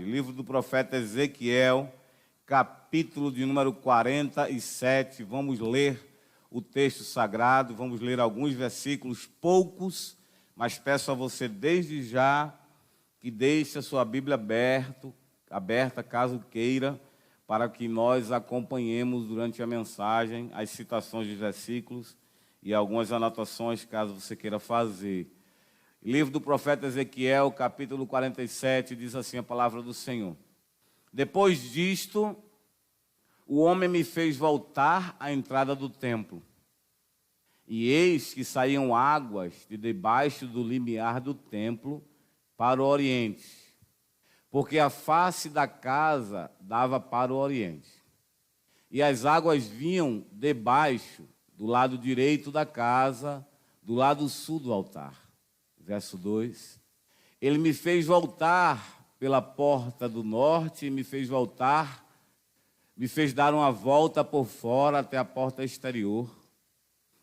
livro do profeta Ezequiel, capítulo de número 47. Vamos ler o texto sagrado, vamos ler alguns versículos, poucos, mas peço a você desde já que deixe a sua Bíblia aberta, caso queira, para que nós acompanhemos durante a mensagem as citações dos versículos e algumas anotações, caso você queira fazer. Livro do profeta Ezequiel, capítulo 47, diz assim a palavra do Senhor. Depois disto, o homem me fez voltar à entrada do templo. E eis que saíam águas de debaixo do limiar do templo para o oriente, porque a face da casa dava para o oriente. E as águas vinham debaixo, do lado direito da casa, do lado sul do altar. Verso 2, ele me fez voltar pela porta do norte e me fez dar uma volta por fora até a porta exterior,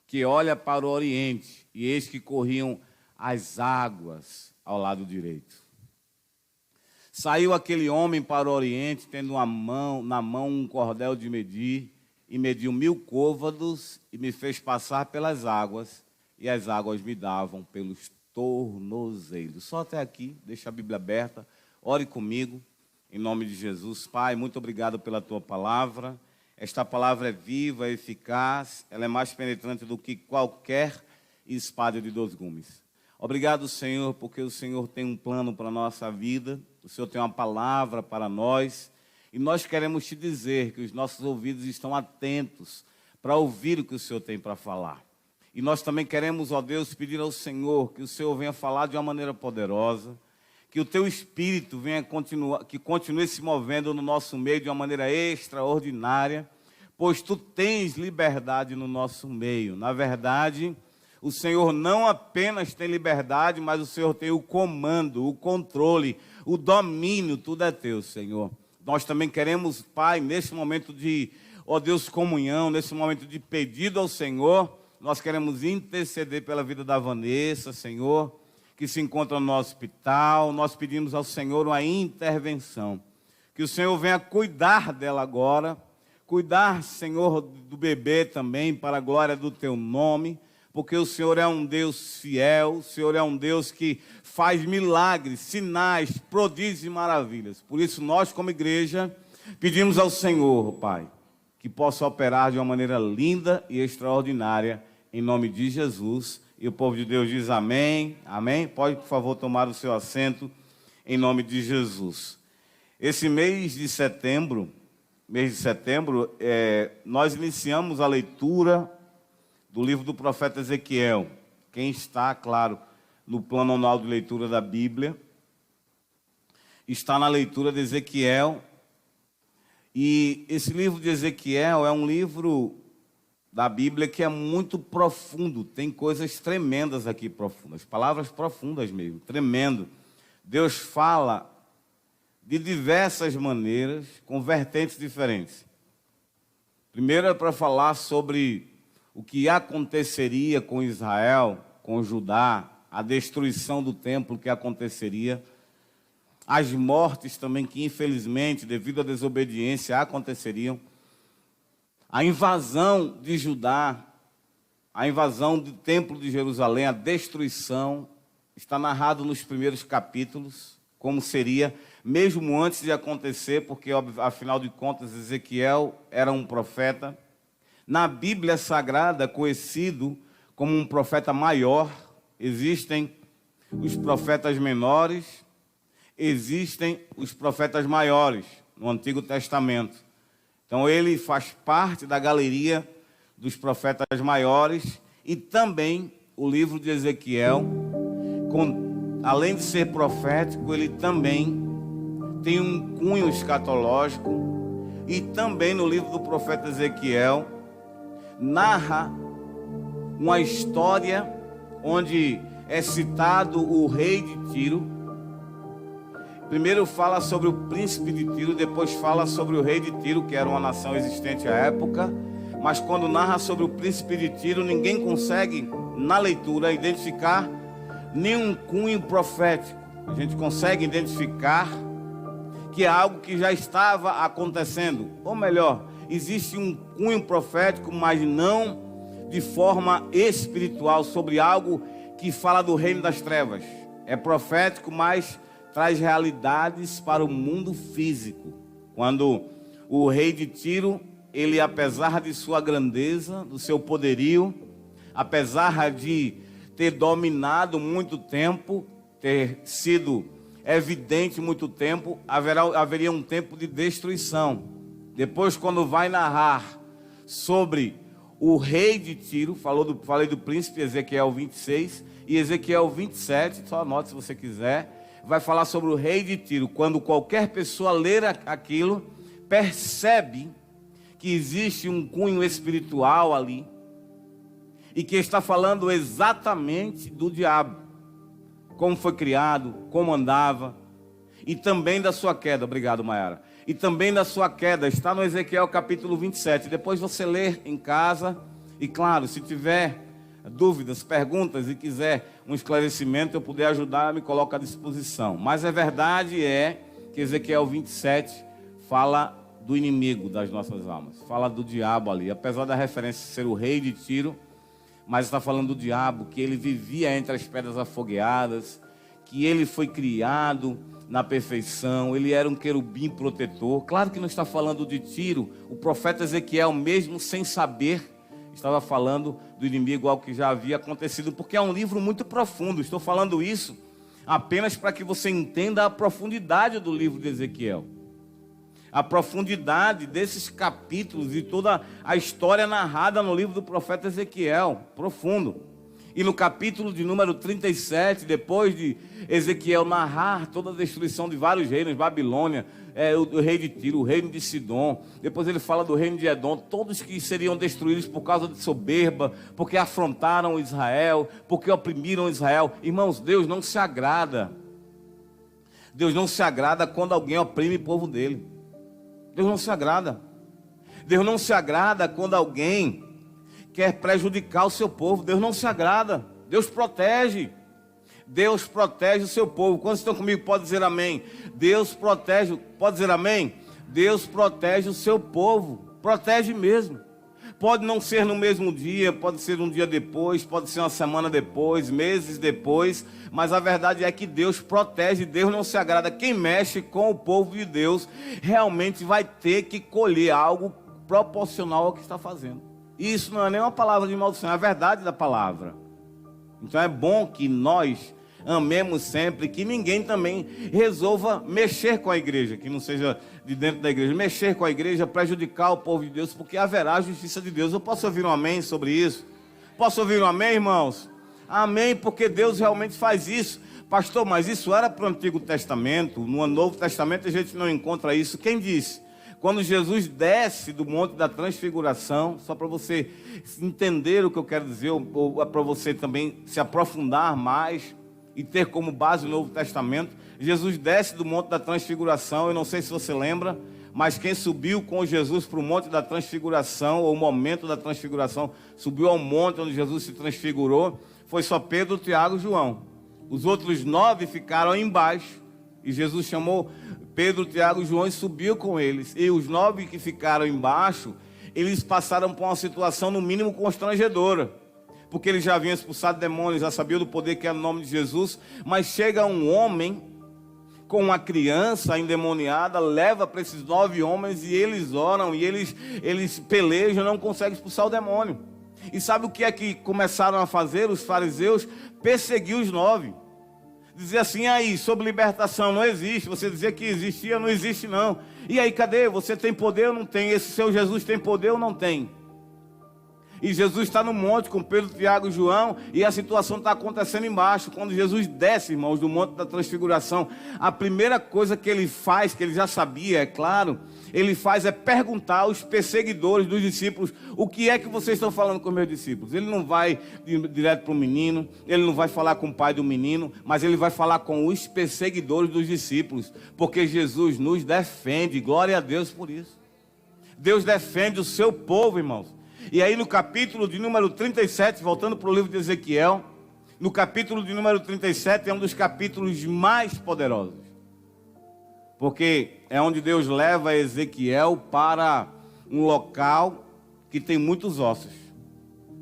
que olha para o oriente, e eis que corriam as águas ao lado direito. Saiu aquele homem para o oriente, tendo na mão um cordel de medir, e mediu 1000 côvados, e me fez passar pelas águas, e as águas me davam pelos tornozelos. Só até aqui, deixa a Bíblia aberta, ore comigo, em nome de Jesus. Pai, muito obrigado pela Tua palavra. Esta palavra é viva, é eficaz, ela é mais penetrante do que qualquer espada de 2 gumes. Obrigado, Senhor, porque o Senhor tem um plano para a nossa vida, o Senhor tem uma palavra para nós, e nós queremos Te dizer que os nossos ouvidos estão atentos para ouvir o que o Senhor tem para falar. E nós também queremos, ó Deus, pedir ao Senhor que o Senhor venha falar de uma maneira poderosa, que o Teu Espírito venha continue se movendo no nosso meio de uma maneira extraordinária, pois Tu tens liberdade no nosso meio. Na verdade, o Senhor não apenas tem liberdade, mas o Senhor tem o comando, o controle, o domínio, tudo é Teu, Senhor. Nós também queremos, Pai, nesse momento de, ó Deus, comunhão, nesse momento de pedido ao Senhor, nós queremos interceder pela vida da Vanessa, Senhor, que se encontra no hospital. Nós pedimos ao Senhor uma intervenção. Que o Senhor venha cuidar dela agora. Cuidar, Senhor, do bebê também, para a glória do Teu nome. Porque o Senhor é um Deus fiel. O Senhor é um Deus que faz milagres, sinais, prodígios e maravilhas. Por isso, nós, como igreja, pedimos ao Senhor, Pai, que possa operar de uma maneira linda e extraordinária, em nome de Jesus. E o povo de Deus diz amém, amém. Pode, por favor, tomar o seu assento, em nome de Jesus. Esse mês de setembro, nós iniciamos a leitura do livro do profeta Ezequiel. Quem está, claro, no plano anual de leitura da Bíblia, está na leitura de Ezequiel. E esse livro de Ezequiel é um livro da Bíblia que é muito profundo, tem coisas tremendas aqui profundas, palavras profundas mesmo, tremendo. Deus fala de diversas maneiras, com vertentes diferentes. Primeiro é para falar sobre o que aconteceria com Israel, com Judá, a destruição do templo que aconteceria, as mortes também que infelizmente, devido à desobediência, aconteceriam, a invasão de Judá, a invasão do templo de Jerusalém, a destruição, está narrado nos primeiros capítulos, como seria, mesmo antes de acontecer, porque, afinal de contas, Ezequiel era um profeta. Na Bíblia Sagrada, conhecido como um profeta maior, existem os profetas menores, existem os profetas maiores, no Antigo Testamento. Então, ele faz parte da galeria dos profetas maiores e também o livro de Ezequiel, além de ser profético, ele também tem um cunho escatológico e também no livro do profeta Ezequiel narra uma história onde é citado o rei de Tiro. Primeiro fala sobre o príncipe de Tiro, depois fala sobre o rei de Tiro, que era uma nação existente à época. Mas quando narra sobre o príncipe de Tiro, ninguém consegue, na leitura, identificar nenhum cunho profético. A gente consegue identificar que é algo que já estava acontecendo. Ou melhor, existe um cunho profético, mas não de forma espiritual, sobre algo que fala do reino das trevas. É profético, mas traz realidades para o mundo físico. Quando o rei de Tiro, ele, apesar de sua grandeza, do seu poderio, apesar de ter dominado muito tempo, ter sido evidente muito tempo, haveria um tempo de destruição. Depois, quando vai narrar sobre o rei de Tiro, falei do príncipe, Ezequiel 26, e Ezequiel 27, só anote se você quiser, vai falar sobre o rei de Tiro. Quando qualquer pessoa ler aquilo, percebe que existe um cunho espiritual ali, e que está falando exatamente do diabo. Como foi criado, como andava, e também da sua queda. Obrigado, Maiara. E também da sua queda, está no Ezequiel capítulo 27. Depois você lê em casa, e claro, se tiver dúvidas, perguntas e quiser um esclarecimento, eu puder ajudar, me coloco à disposição. Mas a verdade é que Ezequiel 27 fala do inimigo das nossas almas, fala do diabo ali, apesar da referência ser o rei de Tiro, mas está falando do diabo, que ele vivia entre as pedras afogueadas, que ele foi criado na perfeição, ele era um querubim protetor. Claro que não está falando de Tiro, o profeta Ezequiel, mesmo sem saber, estava falando do inimigo, algo que já havia acontecido, porque é um livro muito profundo. Estou falando isso apenas para que você entenda a profundidade do livro de Ezequiel, a profundidade desses capítulos e toda a história narrada no livro do profeta Ezequiel, profundo. E no capítulo de número 37, depois de Ezequiel narrar toda a destruição de vários reinos, Babilônia, o rei de Tiro, o reino de Sidom, depois ele fala do reino de Edom, todos que seriam destruídos por causa de soberba, porque afrontaram Israel, porque oprimiram Israel. Irmãos, Deus não se agrada. Deus não se agrada quando alguém oprime o povo dele. Deus não se agrada. Deus não se agrada quando alguém quer prejudicar o seu povo. Deus não se agrada. Deus protege. Deus protege o seu povo. Quantos estão comigo? Pode dizer amém. Deus protege. Pode dizer amém? Deus protege o seu povo. Protege mesmo. Pode não ser no mesmo dia, pode ser um dia depois, pode ser uma semana depois, meses depois, mas a verdade é que Deus protege, Deus não se agrada. Quem mexe com o povo de Deus realmente vai ter que colher algo proporcional ao que está fazendo. E isso não é nem uma palavra de maldição, é a verdade da palavra. Então é bom que nós amemos sempre, que ninguém também resolva mexer com a igreja, que não seja de dentro da igreja, mexer com a igreja, prejudicar o povo de Deus, porque haverá a justiça de Deus. Eu posso ouvir um amém sobre isso? Posso ouvir um amém, irmãos? Amém, porque Deus realmente faz isso. Pastor, mas isso era para o Antigo Testamento, no Novo Testamento a gente não encontra isso. Quem disse? Quando Jesus desce do Monte da Transfiguração, só para você entender o que eu quero dizer, ou para você também se aprofundar mais e ter como base o Novo Testamento, Jesus desce do Monte da Transfiguração. Eu não sei se você lembra, mas quem subiu com Jesus para o Monte da Transfiguração, ou o momento da Transfiguração, subiu ao monte onde Jesus se transfigurou, foi só Pedro, Tiago e João. Os outros 9 ficaram embaixo, e Jesus chamou Pedro, Tiago e João e subiu com eles. E os 9 que ficaram embaixo, eles passaram por uma situação no mínimo constrangedora, porque eles já haviam expulsado demônios, já sabiam do poder que era o nome de Jesus. Mas chega um homem com uma criança endemoniada, leva para esses 9 homens, e eles oram, e eles pelejam, não conseguem expulsar o demônio. E sabe o que é que começaram a fazer os fariseus? Perseguir os 9. Dizer assim: aí, sobre libertação não existe. Você dizia que existia, não existe não. E aí, cadê? Você tem poder ou não tem? Esse seu Jesus tem poder ou não tem? E Jesus está no monte com Pedro, Tiago e João, e a situação está acontecendo embaixo. Quando Jesus desce, irmãos, do Monte da Transfiguração, a primeira coisa que ele faz, que ele já sabia, é claro, ele faz é perguntar aos perseguidores dos discípulos: o que é que vocês estão falando com meus discípulos? Ele não vai direto para o menino, ele não vai falar com o pai do menino, mas ele vai falar com os perseguidores dos discípulos, porque Jesus nos defende. Glória a Deus por isso. Deus defende o seu povo, irmãos. E aí no capítulo de número 37, voltando para o livro de Ezequiel, no capítulo de número 37 é um dos capítulos mais poderosos, porque é onde Deus leva Ezequiel para um local que tem muitos ossos.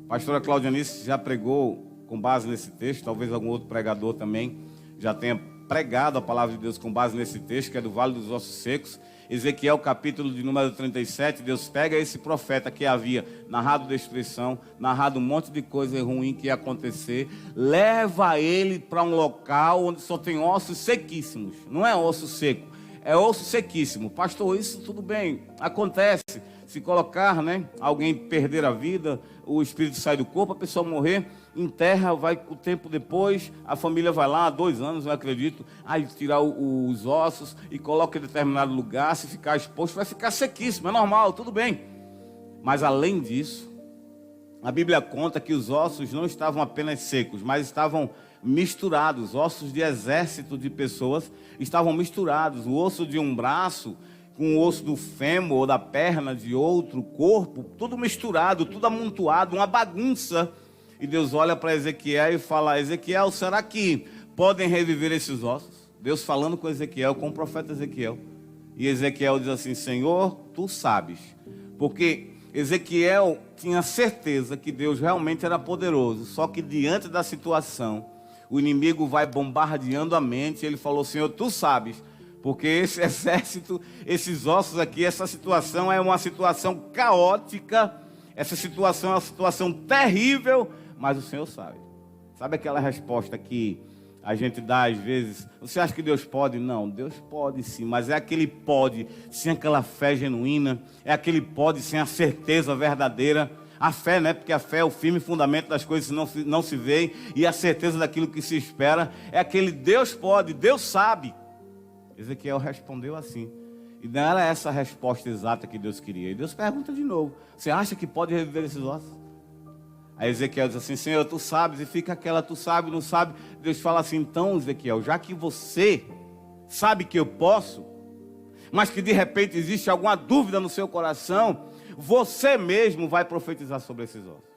A pastora Claudianice já pregou com base nesse texto, talvez algum outro pregador também já tenha pregado a palavra de Deus com base nesse texto, que é do Vale dos Ossos Secos. Ezequiel, capítulo de número 37, Deus pega esse profeta que havia narrado destruição, narrado um monte de coisa ruim que ia acontecer, leva ele para um local onde só tem ossos sequíssimos. Não é osso seco, é osso sequíssimo. Pastor, isso tudo bem, acontece. Se colocar, né, alguém perder a vida, o espírito sai do corpo, a pessoa morrer, enterra, vai o tempo depois, a família vai lá, 2 anos, eu acredito, aí tirar os ossos e coloca em determinado lugar, se ficar exposto, vai ficar sequíssimo, é normal, tudo bem. Mas além disso, a Bíblia conta que os ossos não estavam apenas secos, mas estavam misturados. Ossos de exército de pessoas estavam misturados. O osso de um braço com o osso do fêmur ou da perna de outro corpo, tudo misturado, tudo amontoado, uma bagunça. E Deus olha para Ezequiel e fala: Ezequiel, será que podem reviver esses ossos? Deus falando com Ezequiel, com o profeta Ezequiel. E Ezequiel diz assim: Senhor, tu sabes. Porque Ezequiel tinha certeza que Deus realmente era poderoso, só que diante da situação, o inimigo vai bombardeando a mente, e ele falou: Senhor, tu sabes. Porque esse exército, esses ossos aqui, essa situação é uma situação caótica, essa situação é uma situação terrível, mas o Senhor sabe. Sabe aquela resposta que a gente dá às vezes? Você acha que Deus pode? Não, Deus pode sim, mas é aquele pode sem aquela fé genuína, é aquele pode sem a certeza verdadeira. A fé, né? Porque a fé é o firme fundamento das coisas que não se vê, e a certeza daquilo que se espera. É aquele Deus pode, Deus sabe. Ezequiel respondeu assim. E não era essa a resposta exata que Deus queria. E Deus pergunta de novo: você acha que pode reviver esses ossos? Aí Ezequiel diz assim: Senhor, tu sabes. E fica aquela, tu sabe, não sabe. Deus fala assim: então, Ezequiel, já que você sabe que eu posso, mas que de repente existe alguma dúvida no seu coração, você mesmo vai profetizar sobre esses ossos.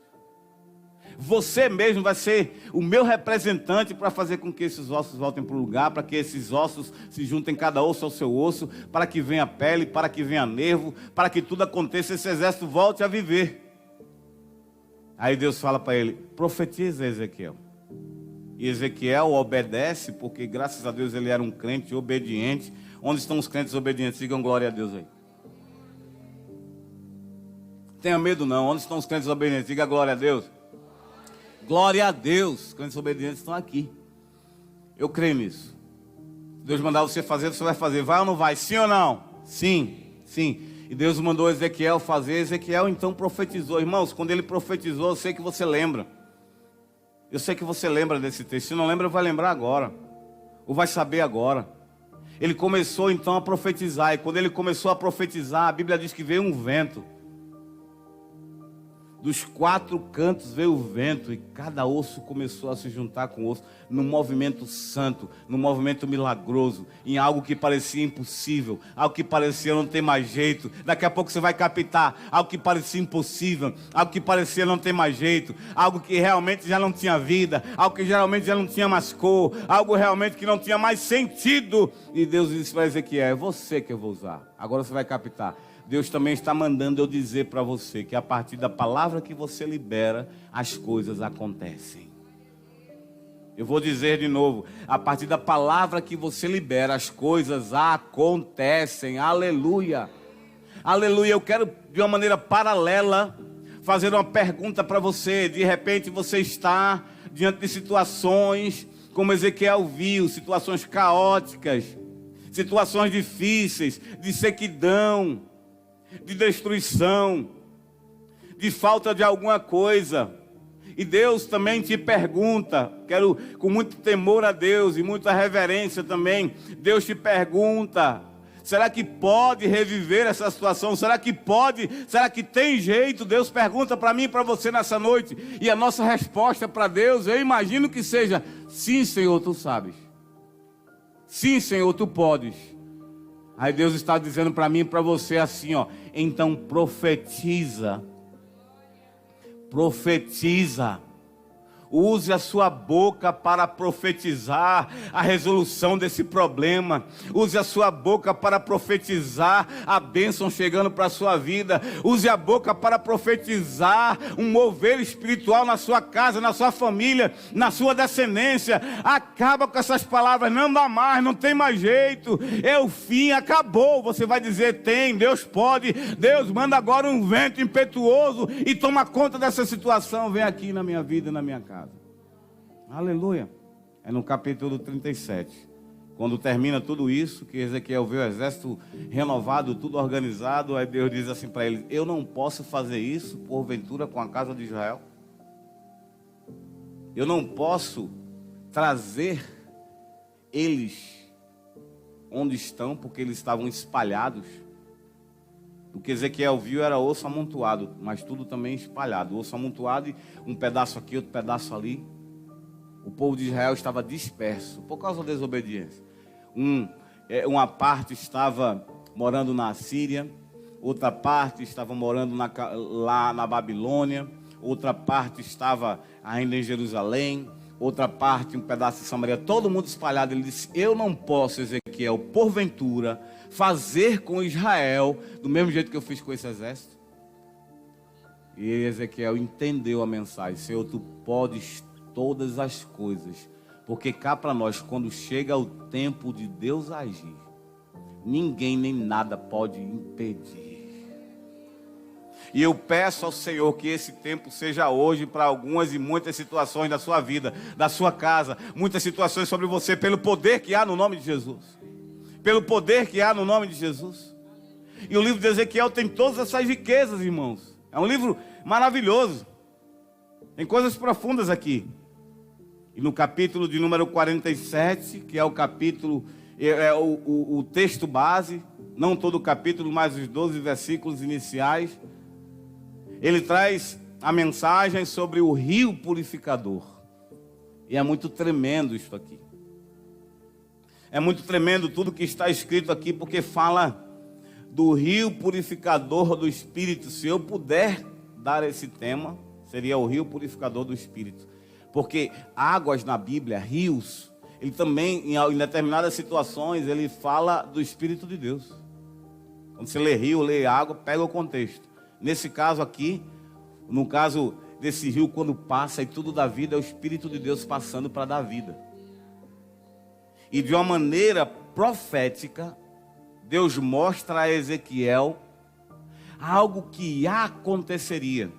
Você mesmo vai ser o meu representante para fazer com que esses ossos voltem para o lugar, para que esses ossos se juntem cada osso ao seu osso, para que venha pele, para que venha nervo, para que tudo aconteça, esse exército volte a viver. Aí Deus fala para ele: profetiza, Ezequiel. E Ezequiel obedece, porque graças a Deus ele era um crente obediente. Onde estão os crentes obedientes? Digam glória a Deus aí. Tenha medo não. Onde estão os crentes obedientes? Diga glória a Deus. Glória a Deus. Os crentes obedientes estão aqui. Eu creio nisso. Se Deus mandar você fazer, você vai fazer. Vai ou não vai? Sim ou não? Sim, sim. E Deus mandou Ezequiel fazer. Ezequiel então profetizou. Irmãos, quando ele profetizou, eu sei que você lembra. Eu sei que você lembra desse texto. Se não lembra, vai lembrar agora. Ou vai saber agora. Ele começou então a profetizar. E quando ele começou a profetizar, a Bíblia diz que veio um vento. Dos 4 cantos veio o vento, e cada osso começou a se juntar com o osso, num movimento santo, num movimento milagroso, em algo que parecia impossível, algo que parecia não ter mais jeito. Daqui a pouco você vai captar algo que parecia impossível, algo que parecia não ter mais jeito, algo que realmente já não tinha vida, algo que geralmente já não tinha mais cor, algo realmente que não tinha mais sentido. E Deus disse para Ezequiel: é você que eu vou usar. Agora você vai captar. Deus também está mandando eu dizer para você que a partir da palavra que você libera, as coisas acontecem. Eu vou dizer de novo: a partir da palavra que você libera, as coisas acontecem. Aleluia. Aleluia. Eu quero, de uma maneira paralela, fazer uma pergunta para você. De repente você está diante de situações como Ezequiel viu, situações caóticas, situações difíceis, de sequidão, de destruição, de falta de alguma coisa. E Deus também te pergunta, quero com muito temor a Deus e muita reverência também, Deus te pergunta: será que pode reviver essa situação? Será que pode? Será que tem jeito? Deus pergunta para mim e para você nessa noite. E a nossa resposta para Deus, eu imagino que seja: sim, Senhor, tu sabes. Sim, Senhor, tu podes. Aí Deus está dizendo para mim e para você assim, ó: então profetiza. Profetiza. Use a sua boca para profetizar a resolução desse problema. Use a sua boca para profetizar a bênção chegando para a sua vida. Use a boca para profetizar um mover espiritual na sua casa, na sua família, na sua descendência. Acaba com essas palavras, não dá mais, não tem mais jeito. É o fim, acabou. Você vai dizer, tem, Deus pode. Deus manda agora um vento impetuoso e toma conta dessa situação. Vem aqui na minha vida e na minha casa. Aleluia. É no capítulo 37. Quando termina tudo isso, que Ezequiel vê o exército renovado, tudo organizado, aí Deus diz assim para ele: eu não posso fazer isso, porventura, com a casa de Israel? Eu não posso trazer eles onde estão, porque eles estavam espalhados. O que Ezequiel viu era osso amontoado, mas tudo também espalhado. Osso amontoado e um pedaço aqui, outro pedaço ali. O povo de Israel estava disperso por causa da desobediência. Uma parte estava morando na Síria, outra parte estava morando lá na Babilônia, outra parte estava ainda em Jerusalém, outra parte, um pedaço de Samaria, todo mundo espalhado. Ele disse: eu não posso, Ezequiel, porventura, fazer com Israel do mesmo jeito que eu fiz com esse exército. E Ezequiel entendeu a mensagem: Senhor, tu podes todas as coisas, porque cá para nós, quando chega o tempo de Deus agir, ninguém nem nada pode impedir. E eu peço ao Senhor que esse tempo seja hoje para algumas e muitas situações da sua vida, da sua casa, muitas situações sobre você, pelo poder que há no nome de Jesus. Pelo poder que há no nome de Jesus. E o livro de Ezequiel tem todas essas riquezas, irmãos. É um livro maravilhoso. Tem coisas profundas aqui. E no capítulo de número 47, que é o capítulo, o texto base, não todo o capítulo, mas os 12 versículos iniciais, ele traz a mensagem sobre o rio purificador. E é muito tremendo isso aqui. É muito tremendo tudo que está escrito aqui, porque fala do rio purificador do Espírito. Se eu puder dar esse tema, seria o rio purificador do Espírito. Porque águas na Bíblia, rios, ele também, em determinadas situações, ele fala do Espírito de Deus. Quando você lê rio, lê água, pega o contexto. Nesse caso aqui, no caso desse rio, quando passa e tudo dá vida, é o Espírito de Deus passando para dar vida. E de uma maneira profética, Deus mostra a Ezequiel algo que aconteceria.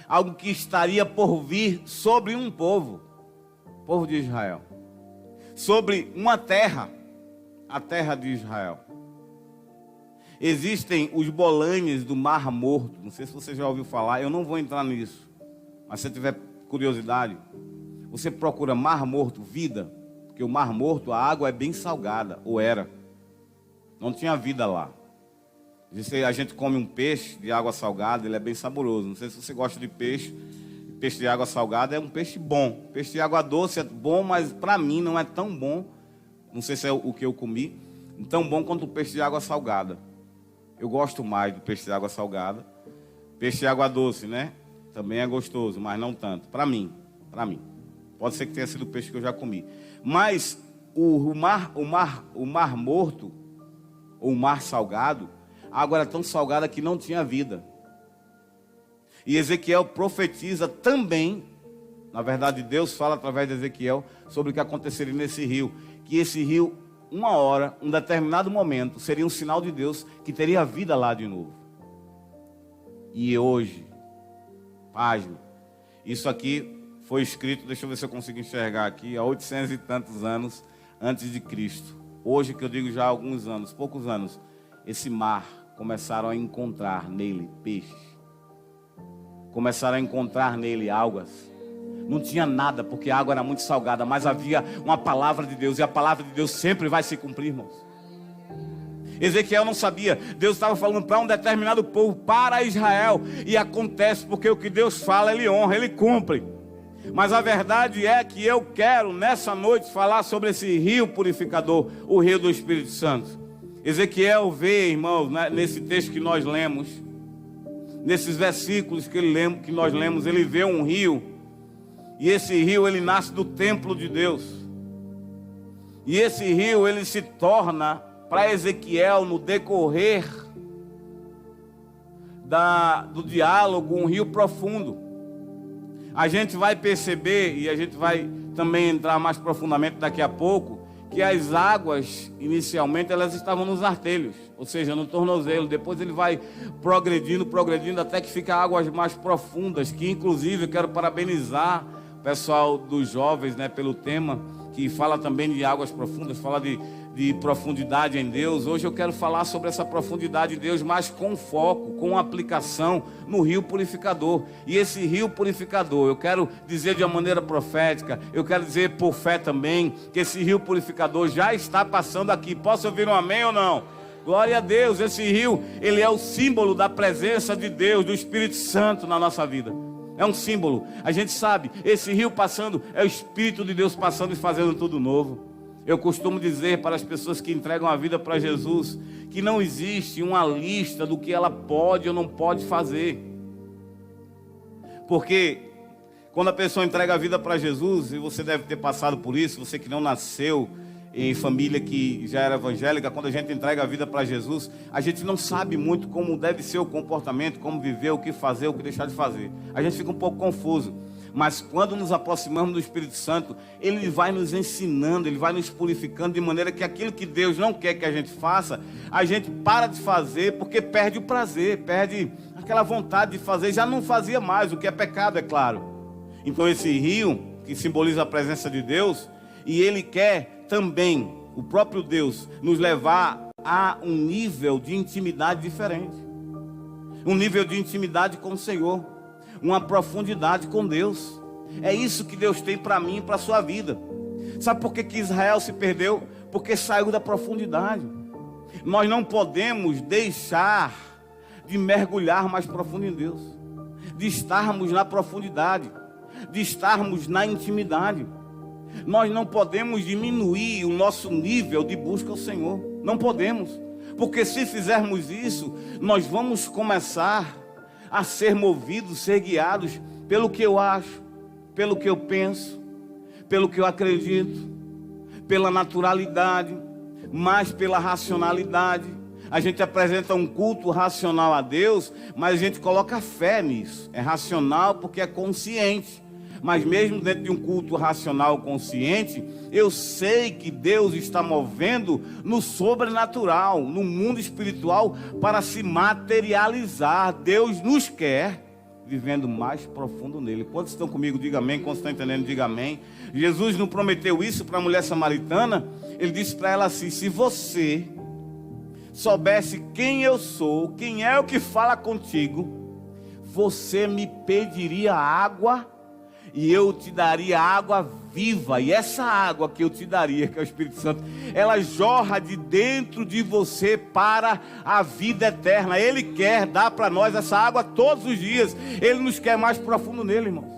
Algo que estaria por vir sobre um povo, o povo de Israel. Sobre uma terra, a terra de Israel. Existem os bolanes do Mar Morto. Não sei se você já ouviu falar, eu não vou entrar nisso. Mas se você tiver curiosidade, você procura Mar Morto, vida. Porque o Mar Morto, a água é bem salgada, ou era. Não tinha vida lá. A gente come um peixe de água salgada, ele é bem saboroso. Não sei se você gosta de peixe. Peixe de água salgada é um peixe bom. Peixe de água doce é bom, mas para mim não é tão bom. Não sei se é o que eu comi. Tão bom quanto o peixe de água salgada. Eu gosto mais do peixe de água salgada. Peixe de água doce, né? Também é gostoso, mas não tanto. Para mim. Pode ser que tenha sido o peixe que eu já comi. Mas o mar morto, ou o mar salgado, a água era tão salgada que não tinha vida. E Ezequiel profetiza também, na verdade Deus fala através de Ezequiel, sobre o que aconteceria nesse rio. Que esse rio, uma hora, um determinado momento, seria um sinal de Deus que teria vida lá de novo. E hoje, página, isso aqui foi escrito, deixa eu ver se eu consigo enxergar aqui, há 800 e tantos anos antes de Cristo. Hoje, que eu digo já há alguns anos, poucos anos, esse mar, começaram a encontrar nele peixes. Começaram a encontrar nele águas. Não tinha nada, porque a água era muito salgada, mas havia uma palavra de Deus, e a palavra de Deus sempre vai se cumprir, irmãos. Ezequiel não sabia, Deus estava falando para um determinado povo, para Israel, e acontece, porque o que Deus fala, Ele honra, Ele cumpre. Mas a verdade é que eu quero, nessa noite, falar sobre esse rio purificador, o rio do Espírito Santo. Ezequiel vê, irmãos, nesse texto que nós lemos, nesses versículos que nós lemos, ele vê um rio E esse rio, ele nasce do templo de Deus. E esse rio, ele se torna, para Ezequiel, no decorrer do diálogo, um rio profundo. A gente vai perceber, e a gente vai também entrar mais profundamente daqui a pouco, que as águas, inicialmente, elas estavam nos artelhos, ou seja, no tornozelo. Depois ele vai progredindo, até que fica águas mais profundas, que inclusive eu quero parabenizar o pessoal dos jovens, né, pelo tema, que fala também de águas profundas, fala de profundidade em Deus. Hoje eu quero falar sobre essa profundidade em Deus, mas com foco, com aplicação no rio purificador. E esse rio purificador, eu quero dizer de uma maneira profética, eu quero dizer por fé também, que esse rio purificador já está passando aqui. Posso ouvir um amém ou não? Glória a Deus. Esse rio, ele é o símbolo da presença de Deus, do Espírito Santo na nossa vida. É um símbolo. A gente sabe, esse rio passando é o Espírito de Deus passando e fazendo tudo novo. Eu costumo dizer para as pessoas que entregam a vida para Jesus, que não existe uma lista do que ela pode ou não pode fazer. Porque quando a pessoa entrega a vida para Jesus, e você deve ter passado por isso, você que não nasceu em família que já era evangélica, quando a gente entrega a vida para Jesus, a gente não sabe muito como deve ser o comportamento, como viver, o que fazer, o que deixar de fazer. A gente fica um pouco confuso. Mas quando nos aproximamos do Espírito Santo, Ele vai nos ensinando, Ele vai nos purificando, de maneira que aquilo que Deus não quer que a gente faça, a gente para de fazer, porque perde o prazer, perde aquela vontade de fazer, já não fazia mais, o que é pecado, é claro. Então esse rio, que simboliza a presença de Deus, e Ele quer também, o próprio Deus, nos levar a um nível de intimidade diferente. Um nível de intimidade com o Senhor. Uma profundidade com Deus. É isso que Deus tem para mim e para a sua vida. Sabe por que Israel se perdeu? Porque saiu da profundidade. Nós não podemos deixar de mergulhar mais profundo em Deus, de estarmos na profundidade, de estarmos na intimidade. Nós não podemos diminuir o nosso nível de busca ao Senhor. Não podemos. Porque se fizermos isso, nós vamos começar a ser movidos, ser guiados pelo que eu acho, pelo que eu penso, pelo que eu acredito, pela naturalidade, mais pela racionalidade. A gente apresenta um culto racional a Deus, mas a gente coloca fé nisso. É racional porque é consciente. Mas mesmo dentro de um culto racional consciente, eu sei que Deus está movendo no sobrenatural, no mundo espiritual, para se materializar. Deus nos quer vivendo mais profundo nele. Quantos estão comigo? Diga amém. Quantos estão entendendo? Diga amém. Jesus não prometeu isso para a mulher samaritana? Ele disse para ela assim: se você soubesse quem eu sou, quem é o que fala contigo, você me pediria água e eu te daria água viva. E essa água que eu te daria, que é o Espírito Santo, ela jorra de dentro de você para a vida eterna. Ele quer dar para nós essa água todos os dias. Ele nos quer mais profundo nele, irmãos.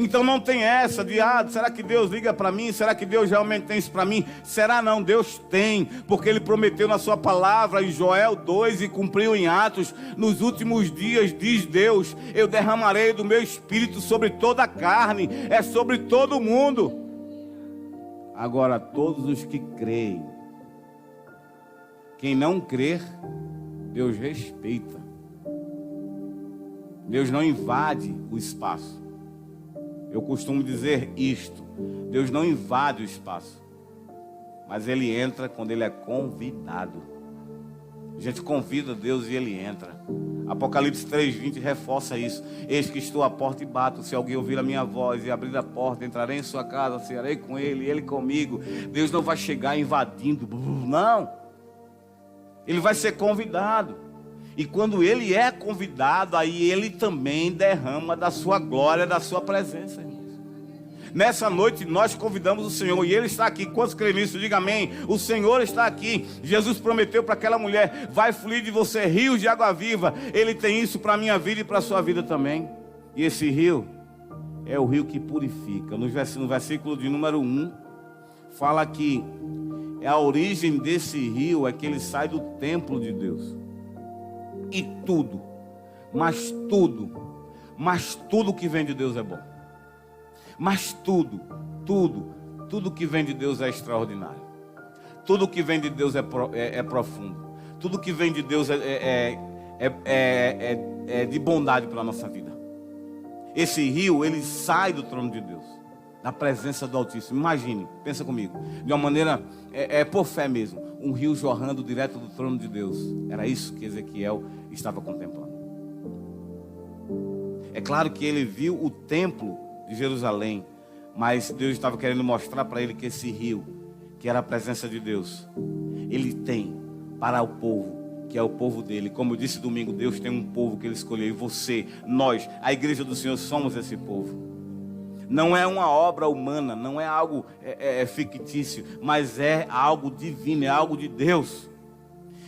Então não tem essa de, será que Deus liga para mim? Será que Deus realmente tem isso para mim? Será não? Deus tem, porque Ele prometeu na sua palavra em Joel 2 e cumpriu em Atos: nos últimos dias, diz Deus, eu derramarei do meu Espírito sobre toda a carne, é sobre todo mundo. Agora todos os que creem, quem não crer, Deus respeita. Deus não invade o espaço. Eu costumo dizer isto: Deus não invade o espaço, mas Ele entra quando Ele é convidado. A gente convida Deus e Ele entra. Apocalipse 3:20 reforça isso: eis que estou à porta e bato, se alguém ouvir a minha voz e abrir a porta, entrarei em sua casa, cearei com Ele e Ele comigo. Deus não vai chegar invadindo, não. Ele vai ser convidado. E quando Ele é convidado, aí Ele também derrama da sua glória, da sua presença, irmãos. Nessa noite nós convidamos o Senhor e Ele está aqui. Quantos creem nisso? Diga amém. O Senhor está aqui. Jesus prometeu para aquela mulher: vai fluir de você rios de água viva. Ele tem isso para a minha vida e para a sua vida também. E esse rio é o rio que purifica. No versículo de número 1, fala que a origem desse rio é que ele sai do templo de Deus. E tudo, mas tudo que vem de Deus é bom. Mas tudo que vem de Deus é extraordinário. Tudo que vem de Deus é profundo. Tudo que vem de Deus é de bondade para a nossa vida. Esse rio, ele sai do trono de Deus, da presença do Altíssimo. Imagine, pensa comigo, de uma maneira, por fé mesmo, um rio jorrando direto do trono de Deus. Era isso que Ezequiel estava contemplando. É claro que ele viu o templo de Jerusalém, mas Deus estava querendo mostrar para ele que esse rio, que era a presença de Deus, ele tem para o povo, que é o povo dele. Como eu disse domingo, Deus tem um povo que ele escolheu, e você, nós, a igreja do Senhor, somos esse povo. Não é uma obra humana, não é algo fictício, mas é algo divino, é algo de Deus.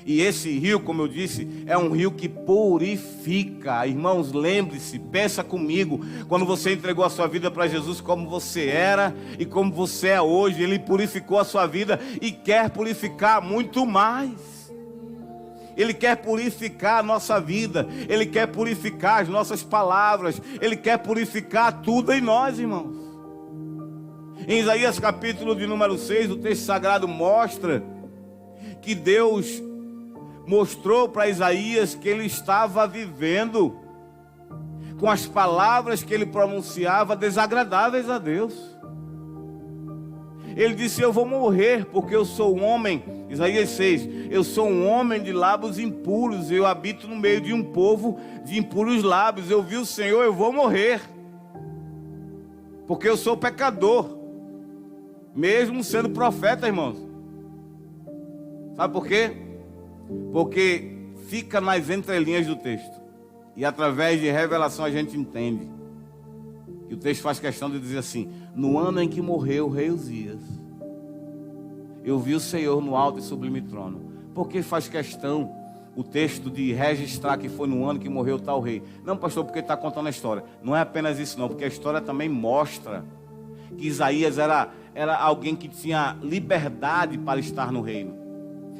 E esse rio, como eu disse, é um rio que purifica. Irmãos, lembre-se, pensa comigo, quando você entregou a sua vida para Jesus, como você era e como você é hoje, Ele purificou a sua vida e quer purificar muito mais. Ele quer purificar a nossa vida, Ele quer purificar as nossas palavras, Ele quer purificar tudo em nós, irmãos. Em Isaías capítulo de número 6, o texto sagrado mostra que Deus mostrou para Isaías que ele estava vivendo com as palavras que ele pronunciava desagradáveis a Deus. Ele disse: eu vou morrer porque eu sou um homem. Isaías 6, eu sou um homem de lábios impuros, eu habito no meio de um povo de impuros lábios. Eu vi o Senhor, eu vou morrer porque eu sou pecador, mesmo sendo profeta, irmãos. Sabe por quê? Porque fica nas entrelinhas do texto, e através de revelação a gente entende que o texto faz questão de dizer assim: no ano em que morreu o rei Uzias, eu vi o Senhor no alto e sublime trono. Porque faz questão o texto de registrar que foi no ano que morreu tal rei? Não, pastor, porque está contando a história. Não é apenas isso não, porque a história também mostra que Isaías era alguém que tinha liberdade para estar no reino,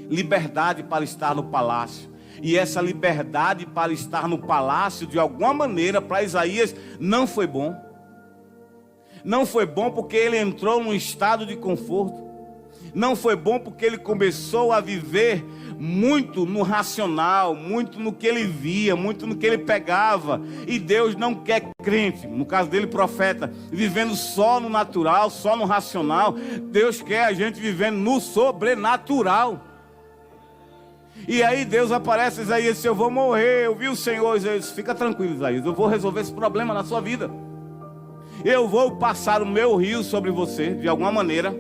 liberdade para estar no palácio. E essa liberdade para estar no palácio, de alguma maneira, para Isaías não foi bom. Não foi bom porque ele entrou num estado de conforto. Não foi bom porque ele começou a viver muito no racional, muito no que ele via, muito no que ele pegava. E Deus não quer crente, no caso dele profeta, vivendo só no natural, só no racional. Deus quer a gente vivendo no sobrenatural. E aí Deus aparece, Isaías disse: eu vou morrer, eu vi o Senhor. Isaías disse: fica tranquilo, Isaías, eu vou resolver esse problema na sua vida. Eu vou passar o meu rio sobre você, de alguma maneira.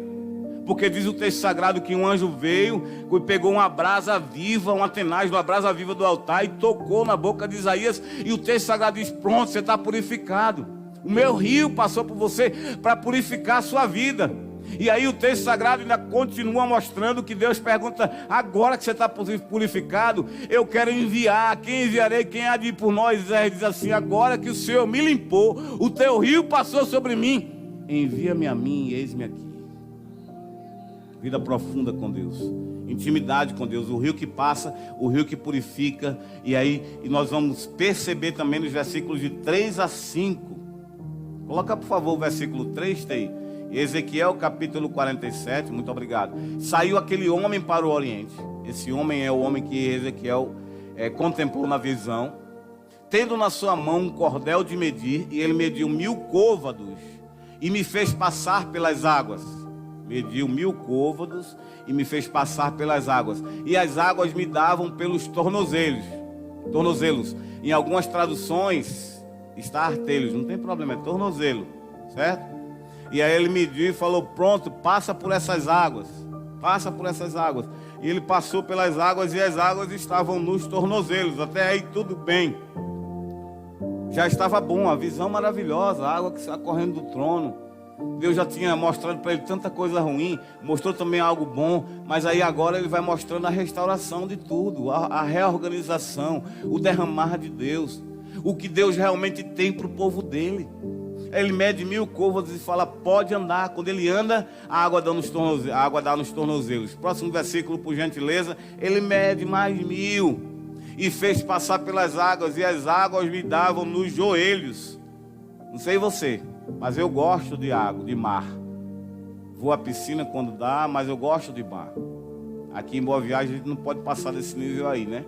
Porque diz o texto sagrado que um anjo veio e pegou uma brasa viva, uma tenaz de uma brasa viva do altar, e tocou na boca de Isaías. E o texto sagrado diz: pronto, você está purificado. O meu rio passou por você para purificar a sua vida. E aí o texto sagrado ainda continua mostrando que Deus pergunta: agora que você está purificado, eu quero enviar. Quem enviarei? Quem há de ir por nós? Isaías diz assim: agora que o Senhor me limpou, o teu rio passou sobre mim, envia-me a mim e eis-me aqui. Vida profunda com Deus, intimidade com Deus, o rio que passa, o rio que purifica. E aí nós vamos perceber também nos versículos de 3 a 5. Coloca por favor o versículo 3, tem Ezequiel capítulo 47, muito obrigado. Saiu aquele homem para o oriente. Esse homem é o homem que Ezequiel contemplou na visão, tendo na sua mão um cordel de medir, e ele mediu 1000 côvados, e me fez passar pelas águas. Mediu 1000 côvados e me fez passar pelas águas, e as águas me davam pelos tornozelos. Em algumas traduções está artelhos, não tem problema, é tornozelo, certo? E aí ele mediu e falou: pronto, passa por essas águas. Passa por essas águas. E ele passou pelas águas, e as águas estavam nos tornozelos. Até aí tudo bem. Já estava bom, a visão maravilhosa, a água que está correndo do trono. Deus já tinha mostrado para ele tanta coisa ruim, mostrou também algo bom, mas aí agora ele vai mostrando a restauração de tudo, a reorganização, o derramar de Deus, o que Deus realmente tem para o povo dele. Ele mede 1000 côvados e fala: pode andar. Quando ele anda, a água dá nos tornozelos. Próximo versículo, por gentileza. Ele mede mais 1000 e fez passar pelas águas, e as águas me davam nos joelhos. Não sei você, Mas eu gosto de água, de mar. Vou à piscina quando dá, mas eu gosto de mar. Aqui em Boa Viagem a gente não pode passar desse nível aí, né?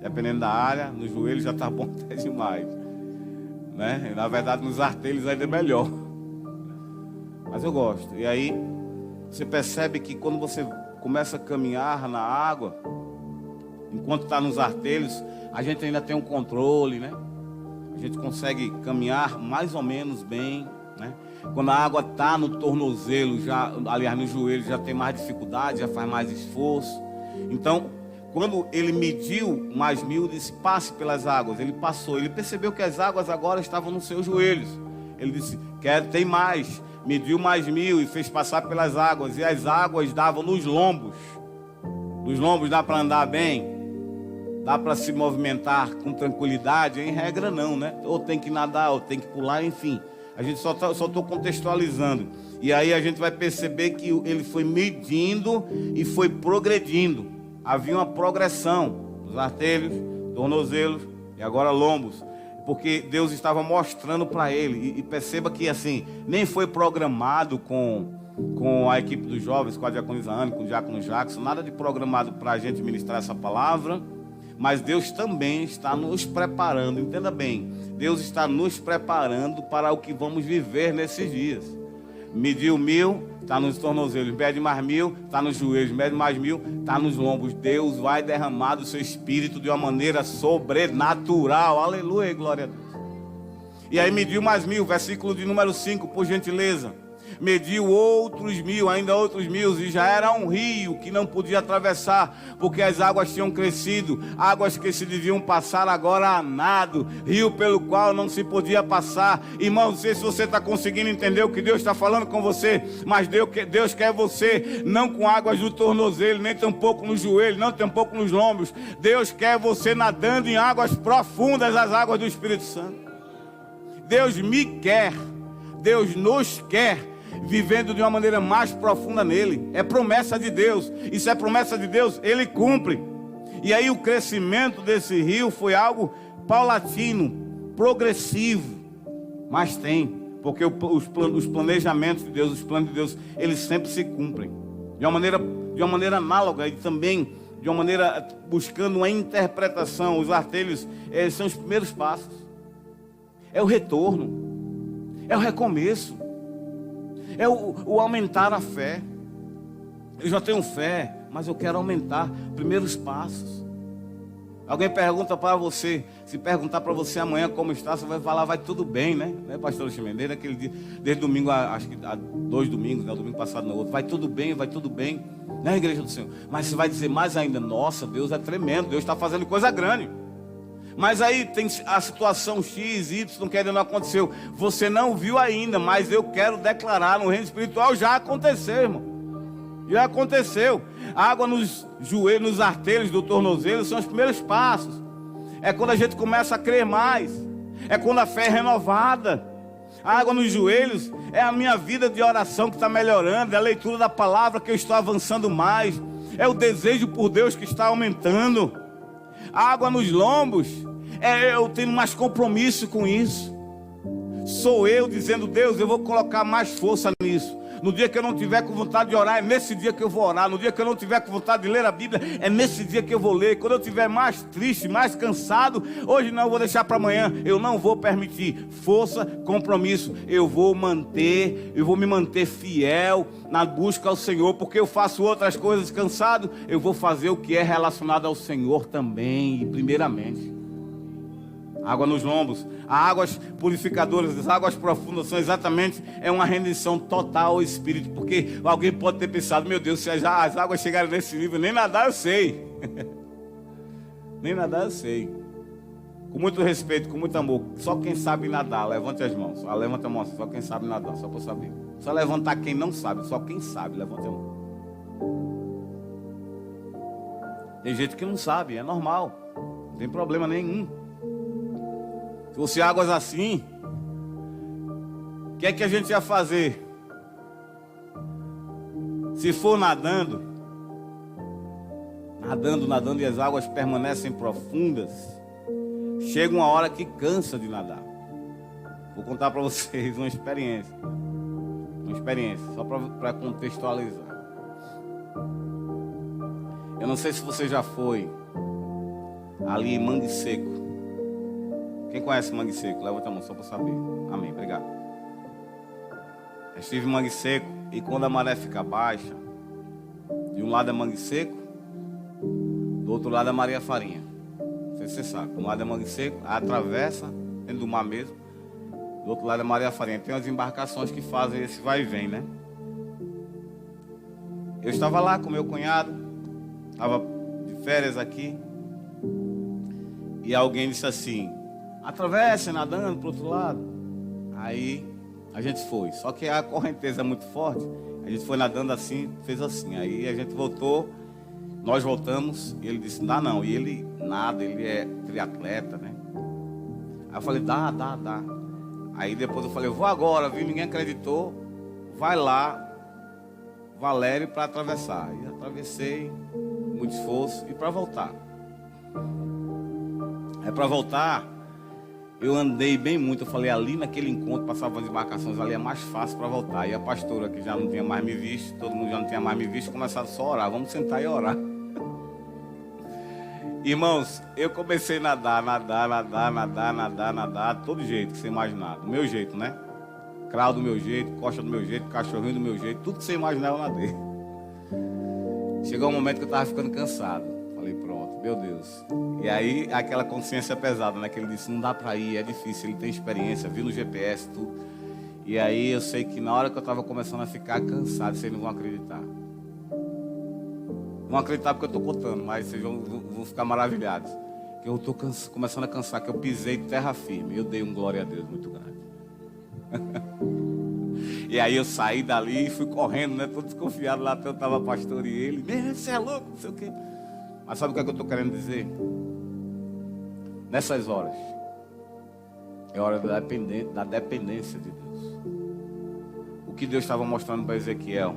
Dependendo da área, no joelho já está bom até demais, né? Na verdade, nos artelhos ainda é melhor. Mas eu gosto. E aí, você percebe que quando você começa a caminhar na água, enquanto está nos artelhos, a gente ainda tem um controle, né? A gente consegue caminhar mais ou menos bem, né? Quando a água está no tornozelo, já, aliás, no joelho, já tem mais dificuldade, já faz mais esforço. Então, quando ele mediu mais 1000, disse, passe pelas águas. Ele passou, ele percebeu que as águas agora estavam nos seus joelhos. Ele disse, tem mais. Mediu mais 1000 e fez passar pelas águas. E as águas davam nos lombos. Nos lombos dá para andar bem? Dá para se movimentar com tranquilidade? Em regra não, né? Ou tem que nadar, ou tem que pular, enfim. A gente só estou contextualizando. E aí a gente vai perceber que ele foi medindo e foi progredindo. Havia uma progressão nos artelhos, tornozelos e agora lombos. Porque Deus estava mostrando para ele. E perceba que assim, nem foi programado com a equipe dos jovens, com a diaconisa Ana, com o diácono Jackson, nada de programado para a gente ministrar essa palavra. Mas Deus também está nos preparando, entenda bem, Deus está nos preparando para o que vamos viver nesses dias. Mediu 1000, está nos tornozelos, mede mais 1000, está nos joelhos, mede mais 1000, está nos lombos. Deus vai derramar do seu espírito de uma maneira sobrenatural, aleluia, glória a Deus. E aí mediu mais 1000, versículo de número 5, por gentileza. Mediu outros 1000, ainda outros 1000, e já era um rio que não podia atravessar, porque as águas tinham crescido, águas que se deviam passar agora a nado, rio pelo qual não se podia passar. Irmão, não sei se você está conseguindo entender o que Deus está falando com você, mas Deus quer você não com águas do tornozelo, nem tampouco no joelho, não tampouco nos lombos. Deus quer você nadando em águas profundas, as águas do Espírito Santo. Deus me quer, Deus nos quer, vivendo de uma maneira mais profunda nele. É promessa de Deus. Isso é promessa de Deus, ele cumpre. E aí o crescimento desse rio foi algo paulatino, progressivo. Mas tem, porque os planejamentos de Deus, os planos de Deus, eles sempre se cumprem. De uma maneira análoga e também de uma maneira buscando uma interpretação. Os artelhos são os primeiros passos. É o retorno. É o recomeço. É o aumentar a fé. Eu já tenho fé, mas eu quero aumentar. Primeiros passos. Alguém pergunta para você, se perguntar para você amanhã como está, você vai falar, vai tudo bem, né? Pastor Chimendeira, aquele dia, desde domingo, acho que há 2 domingos, né? O domingo passado no outro, vai tudo bem, na igreja do Senhor. Mas você vai dizer mais ainda, nossa, Deus é tremendo, Deus está fazendo coisa grande. Mas aí tem a situação X, Y, que ainda não aconteceu. Você não viu ainda, mas eu quero declarar no reino espiritual, já aconteceu, irmão. Já aconteceu. A água nos joelhos, nos artelhos do tornozelo são os primeiros passos. É quando a gente começa a crer mais. É quando a fé é renovada. A água nos joelhos é a minha vida de oração que está melhorando. É a leitura da palavra que eu estou avançando mais. É o desejo por Deus que está aumentando. A água nos lombos, eu tenho mais compromisso com isso. Sou eu dizendo, Deus, eu vou colocar mais força nisso. No dia que eu não tiver com vontade de orar, é nesse dia que eu vou orar. No dia que eu não tiver com vontade de ler a Bíblia, é nesse dia que eu vou ler. Quando eu estiver mais triste, mais cansado, hoje não, eu vou deixar para amanhã. Eu não vou permitir. Força, compromisso. Eu vou me manter fiel na busca ao Senhor, porque eu faço outras coisas cansado. Eu vou fazer o que é relacionado ao Senhor também, e primeiramente. Água nos lombos, águas purificadoras, as águas profundas são exatamente uma rendição total ao Espírito. Porque alguém pode ter pensado, meu Deus, se as águas chegarem nesse nível, nem nadar eu sei. Nem nadar eu sei. Com muito respeito, com muito amor, só quem sabe nadar, levante as mãos. Levanta a mão, só quem sabe nadar, só para saber. Só levantar quem não sabe, só quem sabe, levante a mão. Tem gente que não sabe, é normal, não tem problema nenhum. Se fosse águas assim, o que é que a gente ia fazer? Se for nadando e as águas permanecem profundas, chega uma hora que cansa de nadar. Vou contar para vocês uma experiência. Só para contextualizar. Eu não sei se você já foi ali em Mangue Seco. Quem conhece Mangue Seco? Levanta a mão só para saber. Amém, obrigado. Eu estive em Mangue Seco e quando a maré fica baixa, de um lado é Mangue Seco, do outro lado é Maria Farinha. Não sei se você sabe. De um lado é Mangue Seco, atravessa dentro do mar mesmo. Do outro lado é Maria Farinha. Tem as embarcações que fazem esse vai e vem, né? Eu estava lá com meu cunhado, estava de férias aqui, e alguém disse assim: atravesse nadando para o outro lado. Aí a gente foi, só que a correnteza é muito forte, a gente foi nadando assim, fez assim. Aí a gente voltou, nós voltamos, e ele disse: dá não. E ele nada, ele é triatleta, né? Aí eu falei: dá. Aí depois eu falei: eu vou agora, viu? Ninguém acreditou. Vai lá, Valério, para atravessar. E atravessei, muito esforço, e para voltar. Para voltar, eu andei bem muito. Eu falei: ali naquele encontro, passavam as embarcações, ali é mais fácil para voltar. E a pastora, que já não tinha mais me visto, todo mundo já não tinha mais me visto, começaram só a orar: vamos sentar e orar. Irmãos, eu comecei a nadar, todo jeito que você imaginar. Do meu jeito, né? Crau do meu jeito, coxa do meu jeito, cachorrinho do meu jeito, tudo que você imaginar eu nadei. Chegou um momento que eu estava ficando cansado. Falei: pronto, meu Deus. E aí, aquela consciência pesada, né? Que ele disse: não dá para ir, é difícil, ele tem experiência, viu no GPS, tudo. E aí, eu sei que na hora que eu estava começando a ficar cansado, vocês não vão acreditar. Vão acreditar porque eu estou contando, mas vocês vão ficar maravilhados. Que eu estou começando a cansar, que eu pisei de terra firme. E eu dei um glória a Deus muito grande. E aí eu saí dali e fui correndo, né? Todo desconfiado lá, até eu estava pastor e ele: você é louco, não sei o quê. Mas sabe o que é que eu estou querendo dizer? Nessas horas, é hora da dependência de Deus. O que Deus estava mostrando para Ezequiel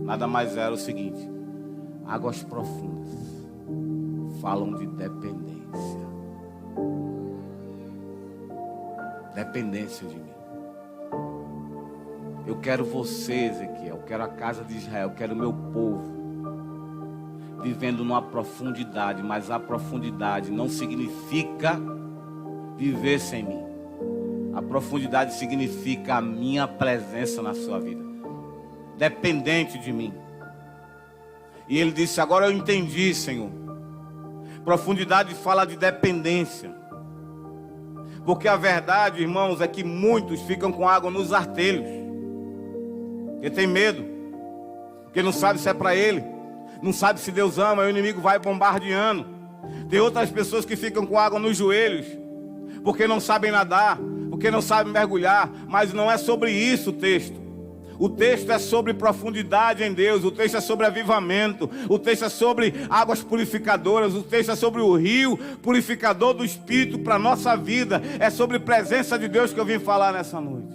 nada mais era o seguinte: águas profundas falam de dependência. Dependência de mim. Eu quero você, Ezequiel, eu quero a casa de Israel, eu quero o meu povo vivendo numa profundidade, mas a profundidade não significa viver sem mim. A profundidade significa a minha presença na sua vida, dependente de mim. E ele disse: agora eu entendi, Senhor. Profundidade fala de dependência. Porque a verdade, irmãos, é que muitos ficam com água nos artelhos. Porque tem medo. Porque não sabe se é para ele. Não sabe se Deus ama, e o inimigo vai bombardeando. Tem outras pessoas que ficam com água nos joelhos. Porque não sabem nadar. Porque não sabem mergulhar. Mas não é sobre isso o texto. O texto é sobre profundidade em Deus. O texto é sobre avivamento. O texto é sobre águas purificadoras. O texto é sobre o rio purificador do Espírito para a nossa vida. É sobre a presença de Deus que eu vim falar nessa noite.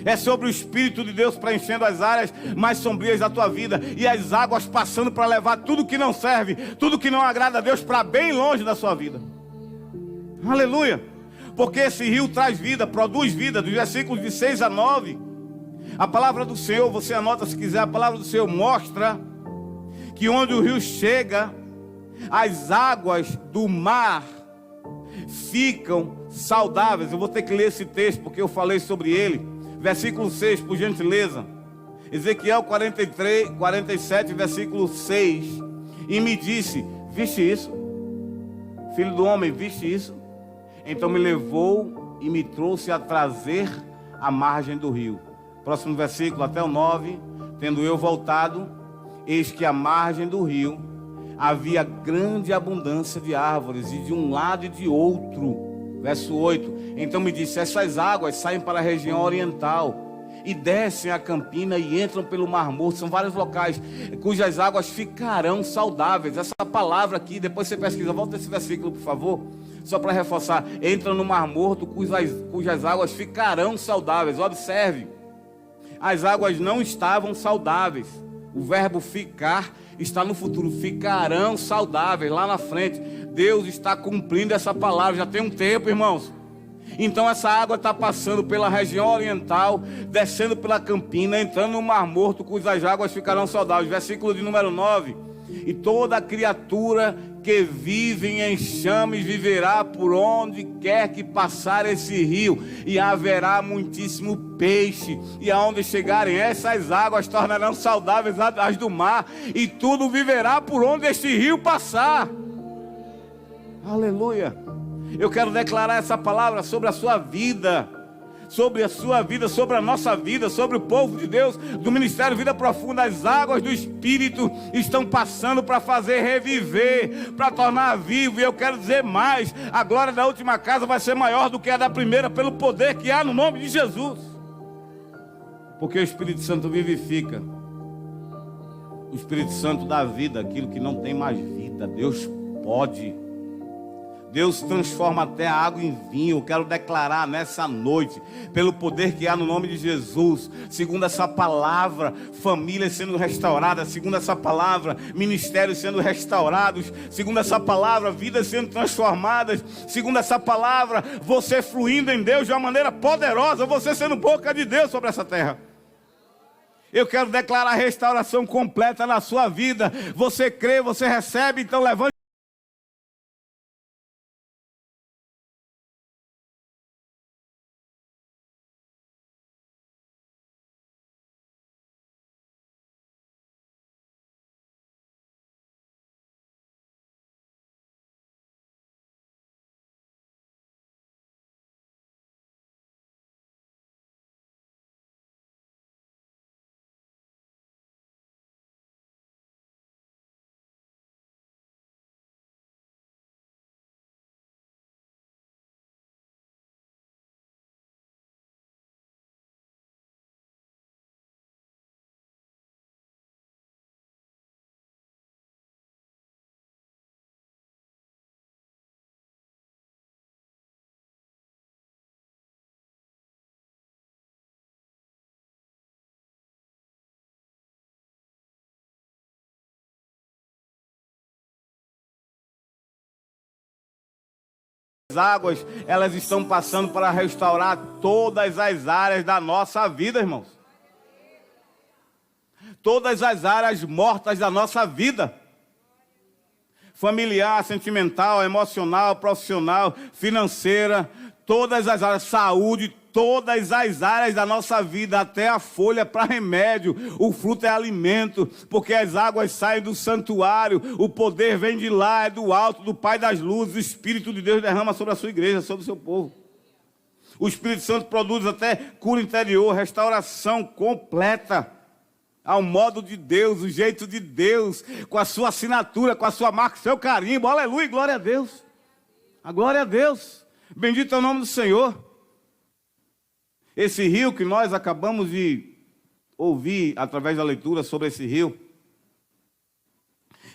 É sobre o Espírito de Deus preenchendo as áreas mais sombrias da tua vida. E as águas passando para levar tudo que não serve, tudo que não agrada a Deus, para bem longe da sua vida. Aleluia. Porque esse rio traz vida, produz vida. Dos versículos de 6 a 9, a palavra do Senhor, você anota se quiser, a palavra do Senhor mostra que onde o rio chega, as águas do mar ficam saudáveis. Eu vou ter que ler esse texto porque eu falei sobre ele. Versículo 6, por gentileza. Ezequiel 47, versículo 6. E me disse: viste isso? Filho do homem, viste isso? Então me levou e me trouxe a trazer à margem do rio. Próximo versículo, até o 9. Tendo eu voltado, eis que à margem do rio havia grande abundância de árvores, e de um lado e de outro. Verso 8. Então me disse: essas águas saem para a região oriental e descem a campina e entram pelo Mar Morto. São vários locais cujas águas ficarão saudáveis. Essa palavra aqui, depois você pesquisa, volta esse versículo, por favor, só para reforçar. Entram no Mar Morto, cujas águas ficarão saudáveis. Observe, as águas não estavam saudáveis. O verbo ficar está no futuro. Ficarão saudáveis lá na frente. Deus está cumprindo essa palavra já tem um tempo, irmãos. Então essa água está passando pela região oriental, descendo pela Campina, entrando no Mar Morto, cujas águas ficarão saudáveis. Versículo de número 9. E toda criatura que vive em enxames viverá por onde quer que passar esse rio, e haverá muitíssimo peixe, e aonde chegarem essas águas tornarão saudáveis as do mar, e tudo viverá por onde este rio passar. Aleluia. Eu quero declarar essa palavra sobre a sua vida, sobre a sua vida, sobre a nossa vida, sobre o povo de Deus, do Ministério Vida Profunda. As águas do Espírito estão passando para fazer reviver, para tornar vivo. E eu quero dizer mais: a glória da última casa vai ser maior do que a da primeira, pelo poder que há no nome de Jesus. Porque o Espírito Santo vivifica. O Espírito Santo dá vida àquilo que não tem mais vida. Deus pode. Deus transforma até a água em vinho. Eu quero declarar nessa noite, pelo poder que há no nome de Jesus, segundo essa palavra, famílias sendo restauradas, segundo essa palavra, ministérios sendo restaurados, segundo essa palavra, vidas sendo transformadas, segundo essa palavra, você fluindo em Deus de uma maneira poderosa, você sendo boca de Deus sobre essa terra. Eu quero declarar a restauração completa na sua vida. Você crê, você recebe, então levante. As águas, elas estão passando para restaurar todas as áreas da nossa vida, irmãos. Todas as áreas mortas da nossa vida. Familiar, sentimental, emocional, profissional, financeira, todas as áreas, saúde, todas as áreas da nossa vida, até a folha para remédio, o fruto é alimento, porque as águas saem do santuário, o poder vem de lá, é do alto, do Pai das luzes. O Espírito de Deus derrama sobre a sua igreja, sobre o seu povo. O Espírito Santo produz até cura interior, restauração completa, ao modo de Deus, o jeito de Deus, com a sua assinatura, com a sua marca, seu carimbo. Aleluia, glória a Deus. A glória a Deus. Bendito é o nome do Senhor. Esse rio que nós acabamos de ouvir através da leitura sobre esse rio,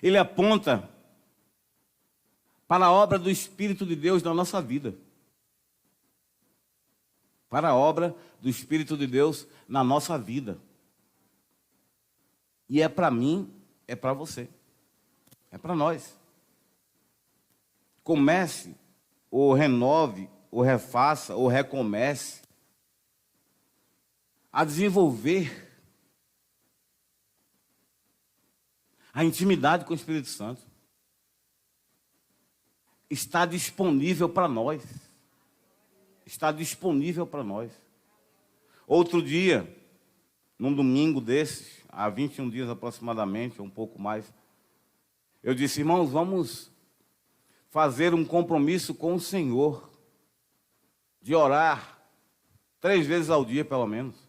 ele aponta para a obra do Espírito de Deus na nossa vida. Para a obra do Espírito de Deus na nossa vida. E é para mim, é para você, é para nós. Comece, ou renove, ou refaça, ou recomece a desenvolver a intimidade com o Espírito Santo. Está disponível para nós. Está disponível para nós. Outro dia, num domingo desses, há 21 dias aproximadamente, ou um pouco mais, eu disse: irmãos, vamos fazer um compromisso com o Senhor, de orar 3 vezes ao dia, pelo menos.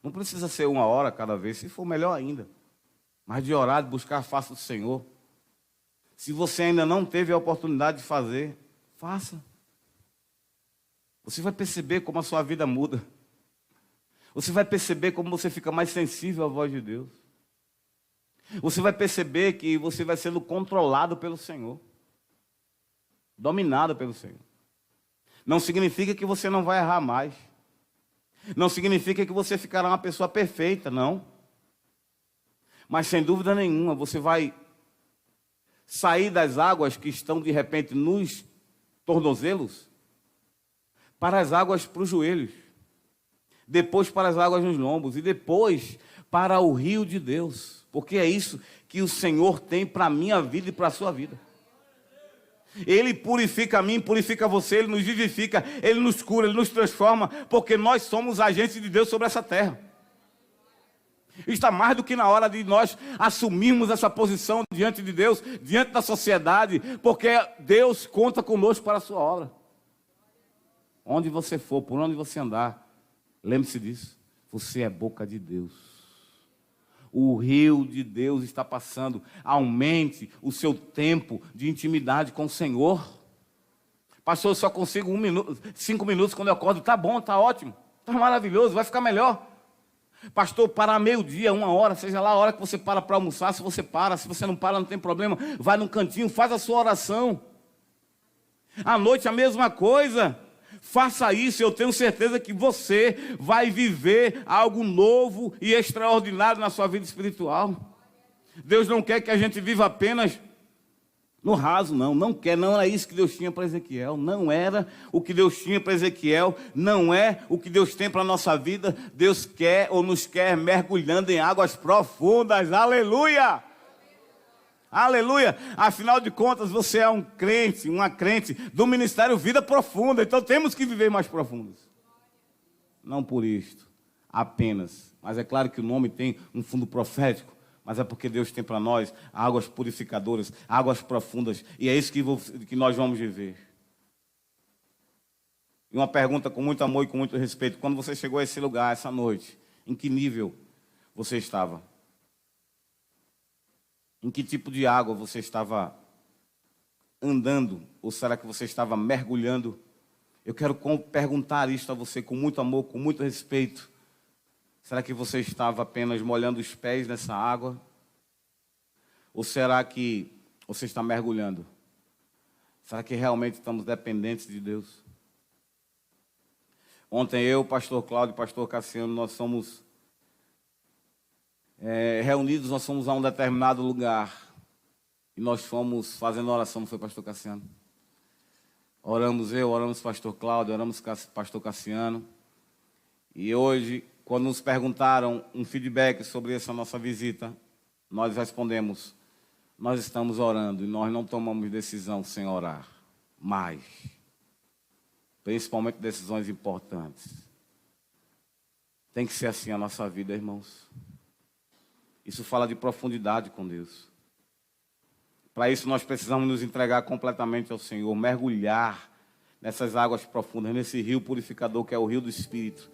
Não precisa ser 1 hora cada vez, se for melhor ainda. Mas de orar, de buscar a face do Senhor. Se você ainda não teve a oportunidade de fazer, faça. Você vai perceber como a sua vida muda. Você vai perceber como você fica mais sensível à voz de Deus. Você vai perceber que você vai sendo controlado pelo Senhor. Dominado pelo Senhor. Não significa que você não vai errar mais. Não significa que você ficará uma pessoa perfeita, não. Mas sem dúvida nenhuma, você vai sair das águas que estão de repente nos tornozelos para as águas para os joelhos, depois para as águas nos lombos e depois para o rio de Deus, porque é isso que o Senhor tem para a minha vida e para a sua vida. Ele purifica a mim, purifica você, Ele nos vivifica, Ele nos cura, Ele nos transforma, porque nós somos agentes de Deus sobre essa terra. Está mais do que na hora de nós assumirmos essa posição diante de Deus, diante da sociedade, porque Deus conta conosco para a sua obra. Onde você for, por onde você andar, lembre-se disso, você é boca de Deus. O rio de Deus está passando. Aumente o seu tempo de intimidade com o Senhor. Pastor, eu só consigo 5 minutos quando eu acordo. Tá bom, tá ótimo, tá maravilhoso, vai ficar melhor. Pastor, para meio-dia, 1 hora, seja lá a hora que você para almoçar. Se você para, se você não para, não tem problema. Vai num cantinho, faz a sua oração. À noite a mesma coisa. Faça isso, eu tenho certeza que você vai viver algo novo e extraordinário na sua vida espiritual. Deus não quer que a gente viva apenas no raso, não quer, não era isso que Deus tinha para Ezequiel, não era o que Deus tinha para Ezequiel, não é o que Deus tem para a nossa vida. Deus quer ou nos quer mergulhando em águas profundas, aleluia! Aleluia, afinal de contas você é um crente, uma crente do Ministério Vida Profunda, então temos que viver mais profundos. Não por isto, apenas, mas é claro que o nome tem um fundo profético, mas é porque Deus tem para nós águas purificadoras, águas profundas, e é isso que nós vamos viver. E uma pergunta com muito amor e com muito respeito, quando você chegou a esse lugar, essa noite, em que nível você estava? Em que tipo de água você estava andando? Ou será que você estava mergulhando? Eu quero perguntar isto a você com muito amor, com muito respeito. Será que você estava apenas molhando os pés nessa água? Ou será que você está mergulhando? Será que realmente estamos dependentes de Deus? Ontem eu, pastor Cláudio e pastor Cassiano, nós somos reunidos, nós fomos a um determinado lugar e nós fomos fazendo oração, não foi, pastor Cassiano? Oramos pastor Cláudio, oramos pastor Cassiano, e hoje, quando nos perguntaram um feedback sobre essa nossa visita, nós respondemos, nós estamos orando e nós não tomamos decisão sem orar, mais, principalmente decisões importantes. Tem que ser assim a nossa vida, irmãos. Isso fala de profundidade com Deus. Para isso nós precisamos nos entregar completamente ao Senhor, mergulhar nessas águas profundas, nesse rio purificador que é o rio do Espírito,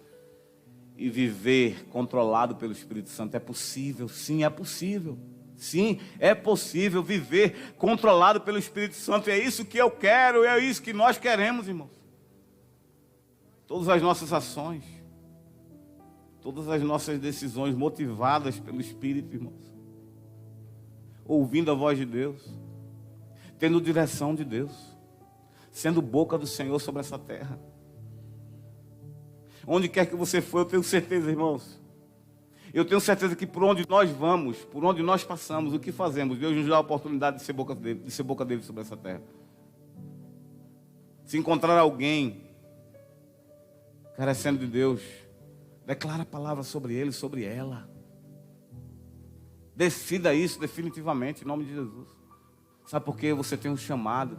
e viver controlado pelo Espírito Santo. É possível, sim, é possível. Sim, é possível viver controlado pelo Espírito Santo. E é isso que eu quero, é isso que nós queremos, irmãos. Todas as nossas ações, todas as nossas decisões motivadas pelo Espírito, irmãos. Ouvindo a voz de Deus, tendo direção de Deus, sendo boca do Senhor sobre essa terra. Onde quer que você for, eu tenho certeza, irmãos. Eu tenho certeza que por onde nós vamos, por onde nós passamos, o que fazemos, Deus nos dá a oportunidade de ser boca dele sobre essa terra. Se encontrar alguém carecendo de Deus, declara a palavra sobre ele, sobre ela. Decida isso definitivamente, em nome de Jesus. Sabe por quê? Você tem um chamado.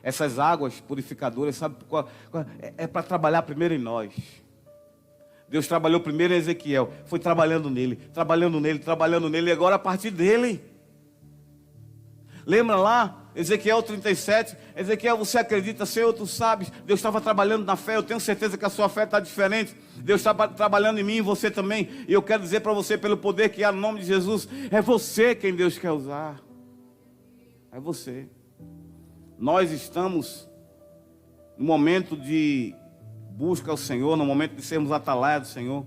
Essas águas purificadoras, sabe qual? É para trabalhar primeiro em nós. Deus trabalhou primeiro em Ezequiel, foi trabalhando nele, e agora a partir dele. Lembra lá? Ezequiel 37, Ezequiel, você acredita, Senhor, tu sabes, Deus estava trabalhando na fé, eu tenho certeza que a sua fé está diferente, Deus está trabalhando em mim e você também, e eu quero dizer para você, pelo poder que há no nome de Jesus, é você quem Deus quer usar, é você. Nós estamos no momento de busca ao Senhor, no momento de sermos atalaia do Senhor.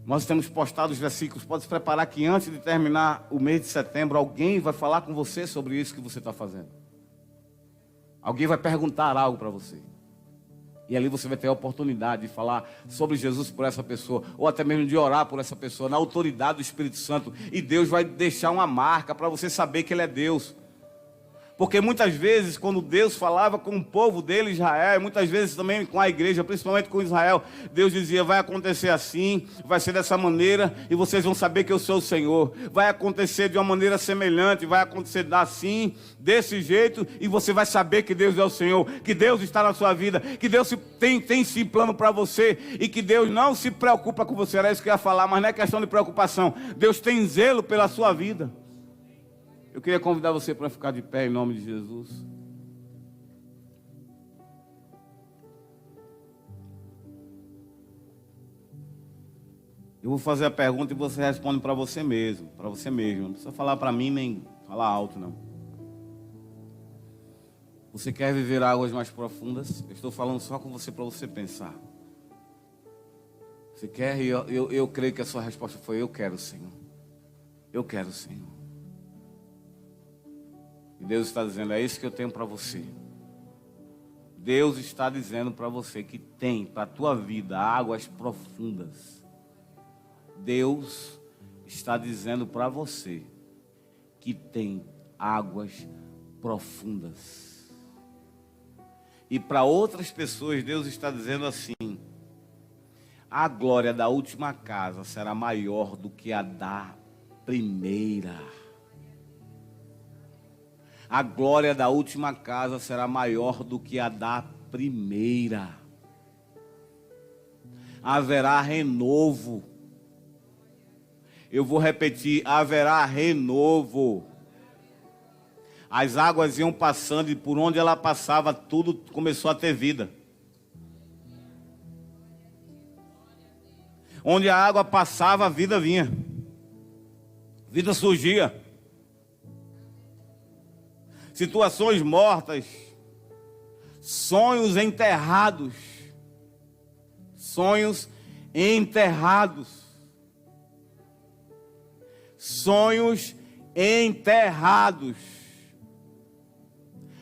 Nós temos postado os versículos, pode se preparar que antes de terminar o mês de setembro, alguém vai falar com você sobre isso que você está fazendo. Alguém vai perguntar algo para você. E ali você vai ter a oportunidade de falar sobre Jesus por essa pessoa, ou até mesmo de orar por essa pessoa, na autoridade do Espírito Santo. E Deus vai deixar uma marca para você saber que Ele é Deus. Porque muitas vezes, quando Deus falava com o povo dele, Israel, e muitas vezes também com a igreja, principalmente com Israel, Deus dizia, vai acontecer assim, vai ser dessa maneira, e vocês vão saber que eu sou o Senhor. Vai acontecer de uma maneira semelhante, vai acontecer assim, desse jeito, e você vai saber que Deus é o Senhor, que Deus está na sua vida, que Deus tem sim plano para você, e que Deus não se preocupa com você. Era isso que eu ia falar, mas não é questão de preocupação. Deus tem zelo pela sua vida. Eu queria convidar você para ficar de pé em nome de Jesus. Eu vou fazer a pergunta e você responde para você mesmo. Para você mesmo. Não precisa falar para mim nem falar alto, não. Você quer viver águas mais profundas? Eu estou falando só com você para você pensar. Você quer? E eu creio que a sua resposta foi: eu quero, Senhor. Eu quero, Senhor. E Deus está dizendo, é isso que eu tenho para você. Deus está dizendo para você que tem para a tua vida águas profundas. Deus está dizendo para você que tem águas profundas. E para outras pessoas Deus está dizendo assim: a glória da última casa será maior do que a da primeira. A glória da última casa será maior do que a da primeira. Haverá renovo. Eu vou repetir, haverá renovo. As águas iam passando e por onde ela passava, tudo começou a ter vida. Onde a água passava, a vida vinha. Vida surgia. Situações mortas, sonhos enterrados, sonhos enterrados, sonhos enterrados.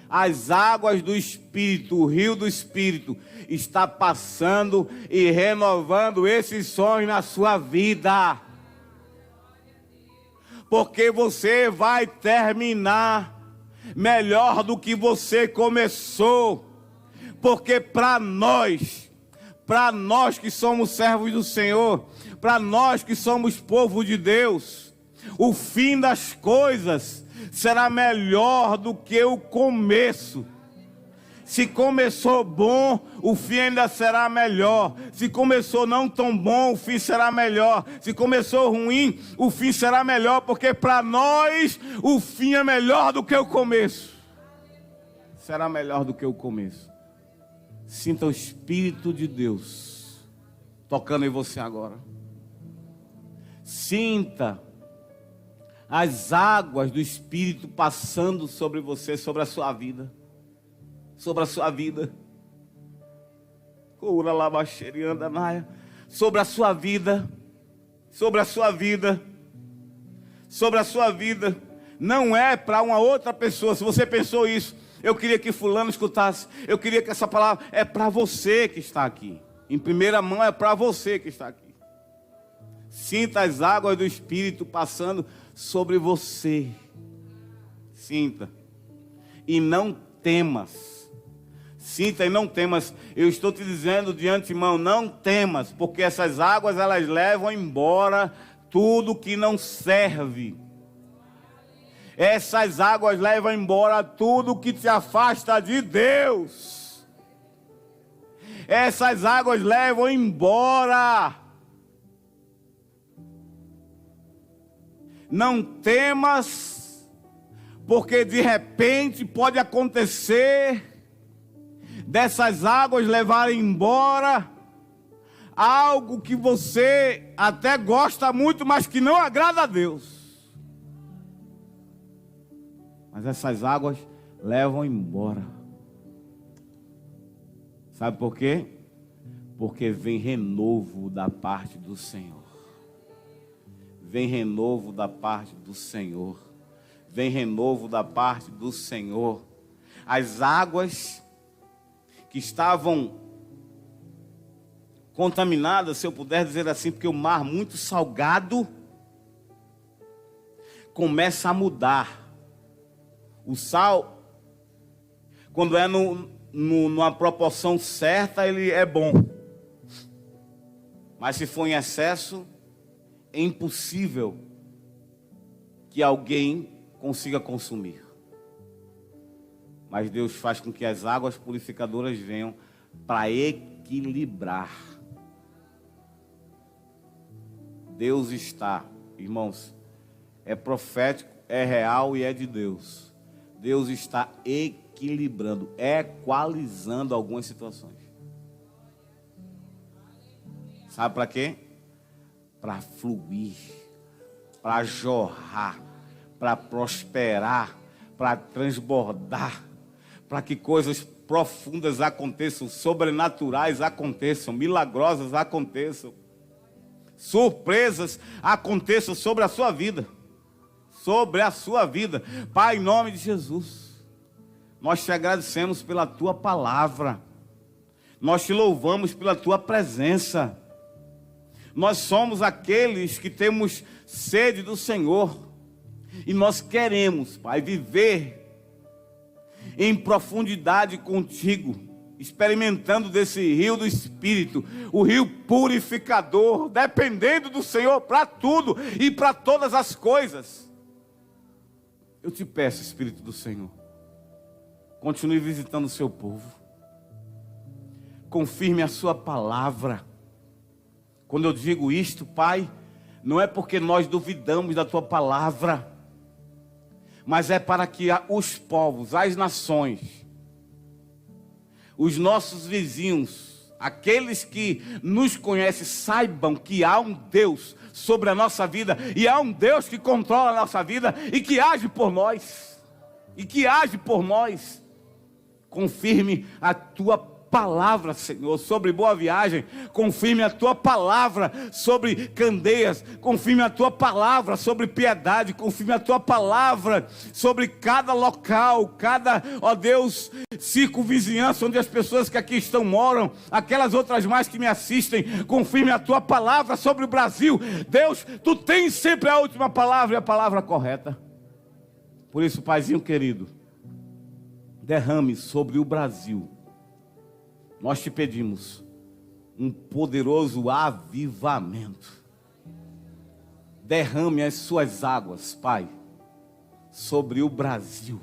As águas do Espírito, o rio do Espírito, está passando e renovando esses sonhos na sua vida. Porque você vai terminar melhor do que você começou. Porque para nós que somos servos do Senhor, para nós que somos povo de Deus, o fim das coisas será melhor do que o começo. Se começou bom, o fim ainda será melhor. Se começou não tão bom, o fim será melhor. Se começou ruim, o fim será melhor, porque para nós o fim é melhor do que o começo. Será melhor do que o começo. Sinta o Espírito de Deus tocando em você agora. Sinta as águas do Espírito passando sobre você, sobre a sua vida. Sobre a sua vida. Sobre a sua vida. Sobre a sua vida. Sobre a sua vida. Não é para uma outra pessoa. Se você pensou isso, eu queria que fulano escutasse. Eu queria que essa palavra é para você que está aqui. Em primeira mão é para você que está aqui. Sinta as águas do Espírito passando sobre você. Sinta. E não temas. Sinta e não temas. Eu estou te dizendo de antemão, não temas, porque essas águas elas levam embora tudo que não serve. Essas águas levam embora tudo que te afasta de Deus. Essas águas levam embora. Não temas, porque de repente pode acontecer dessas águas levarem embora algo que você até gosta muito, mas que não agrada a Deus. Mas essas águas levam embora. Sabe por quê? Porque vem renovo da parte do Senhor. Vem renovo da parte do Senhor. Vem renovo da parte do Senhor. As águas que estavam contaminadas, se eu puder dizer assim, porque o mar muito salgado começa a mudar. O sal Quando é numa proporção certa, ele é bom. Mas se for em excesso, é impossível que alguém consiga consumir. Mas Deus faz com que as águas purificadoras venham para equilibrar. Deus está, irmãos, é profético, é real e é de Deus. Deus está equilibrando, equalizando algumas situações. Sabe para quê? Para fluir, para jorrar, para prosperar, para transbordar, para que coisas profundas aconteçam, sobrenaturais aconteçam, milagrosas aconteçam, surpresas aconteçam sobre a sua vida. Sobre a sua vida. Pai, em nome de Jesus, nós te agradecemos pela tua palavra, nós te louvamos pela tua presença. Nós somos aqueles que temos sede do Senhor e nós queremos, Pai, viver em profundidade contigo, experimentando desse rio do Espírito, o rio purificador, dependendo do Senhor para tudo e para todas as coisas. Eu te peço, Espírito do Senhor, continue visitando o seu povo, confirme a sua palavra. Quando eu digo isto, Pai, não é porque nós duvidamos da tua palavra, mas é para que os povos, as nações, os nossos vizinhos, aqueles que nos conhecem, saibam que há um Deus sobre a nossa vida, e há um Deus que controla a nossa vida, e que age por nós, confirme a tua palavra, Senhor, sobre Boa Viagem, confirme a tua palavra sobre Candeias, confirme a tua palavra sobre Piedade, confirme a tua palavra sobre cada local, cada, ó Deus, circunvizinhança onde as pessoas que aqui estão moram, aquelas outras mais que me assistem, confirme a tua palavra sobre o Brasil. Deus, tu tens sempre a última palavra e a palavra correta. Por isso, Paizinho querido, derrame sobre o Brasil, nós te pedimos um poderoso avivamento. Derrame as suas águas, Pai, sobre o Brasil.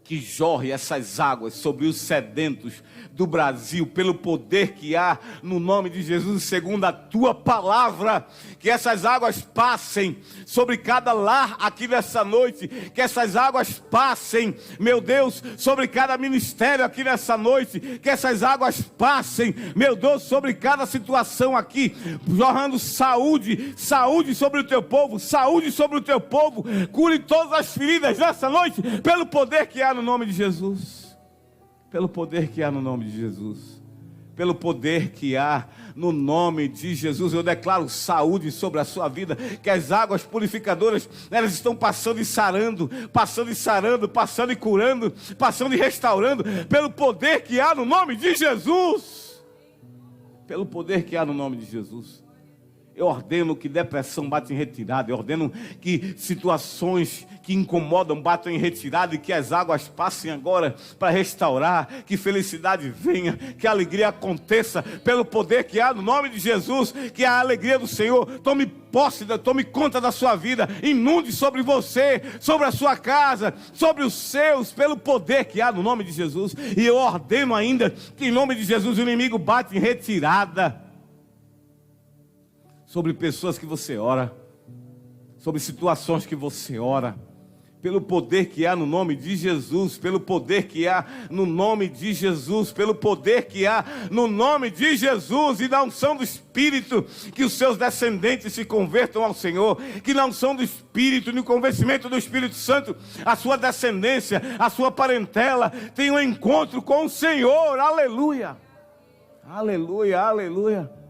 Que jorre essas águas sobre os sedentos do Brasil, pelo poder que há no nome de Jesus, segundo a tua palavra. Que essas águas passem sobre cada lar aqui nessa noite, que essas águas passem, meu Deus, sobre cada ministério aqui nessa noite, que essas águas passem, meu Deus, sobre cada situação aqui, jorrando saúde sobre o teu povo, cure todas as feridas nessa noite, pelo poder que há no nome de Jesus, pelo poder que há no nome de Jesus, pelo poder que há no nome de Jesus. Eu declaro saúde sobre a sua vida, que as águas purificadoras, elas estão passando e sarando, passando e curando, passando e restaurando, pelo poder que há no nome de Jesus, pelo poder que há no nome de Jesus. Eu ordeno que depressão bata em retirada. Eu ordeno que situações que incomodam batam em retirada, e que as águas passem agora para restaurar, que felicidade venha, que a alegria aconteça pelo poder que há no nome de Jesus. Que a alegria do Senhor tome posse, tome conta da sua vida, inunde sobre você, sobre a sua casa, sobre os seus, pelo poder que há no nome de Jesus. E eu ordeno ainda que em nome de Jesus o inimigo bate em retirada sobre pessoas que você ora, sobre situações que você ora, pelo poder que há no nome de Jesus, pelo poder que há no nome de Jesus, pelo poder que há no nome de Jesus, e na unção do Espírito, que os seus descendentes se convertam ao Senhor, que na unção do Espírito, no convencimento do Espírito Santo, a sua descendência, a sua parentela, tenha um encontro com o Senhor. Aleluia, aleluia, aleluia.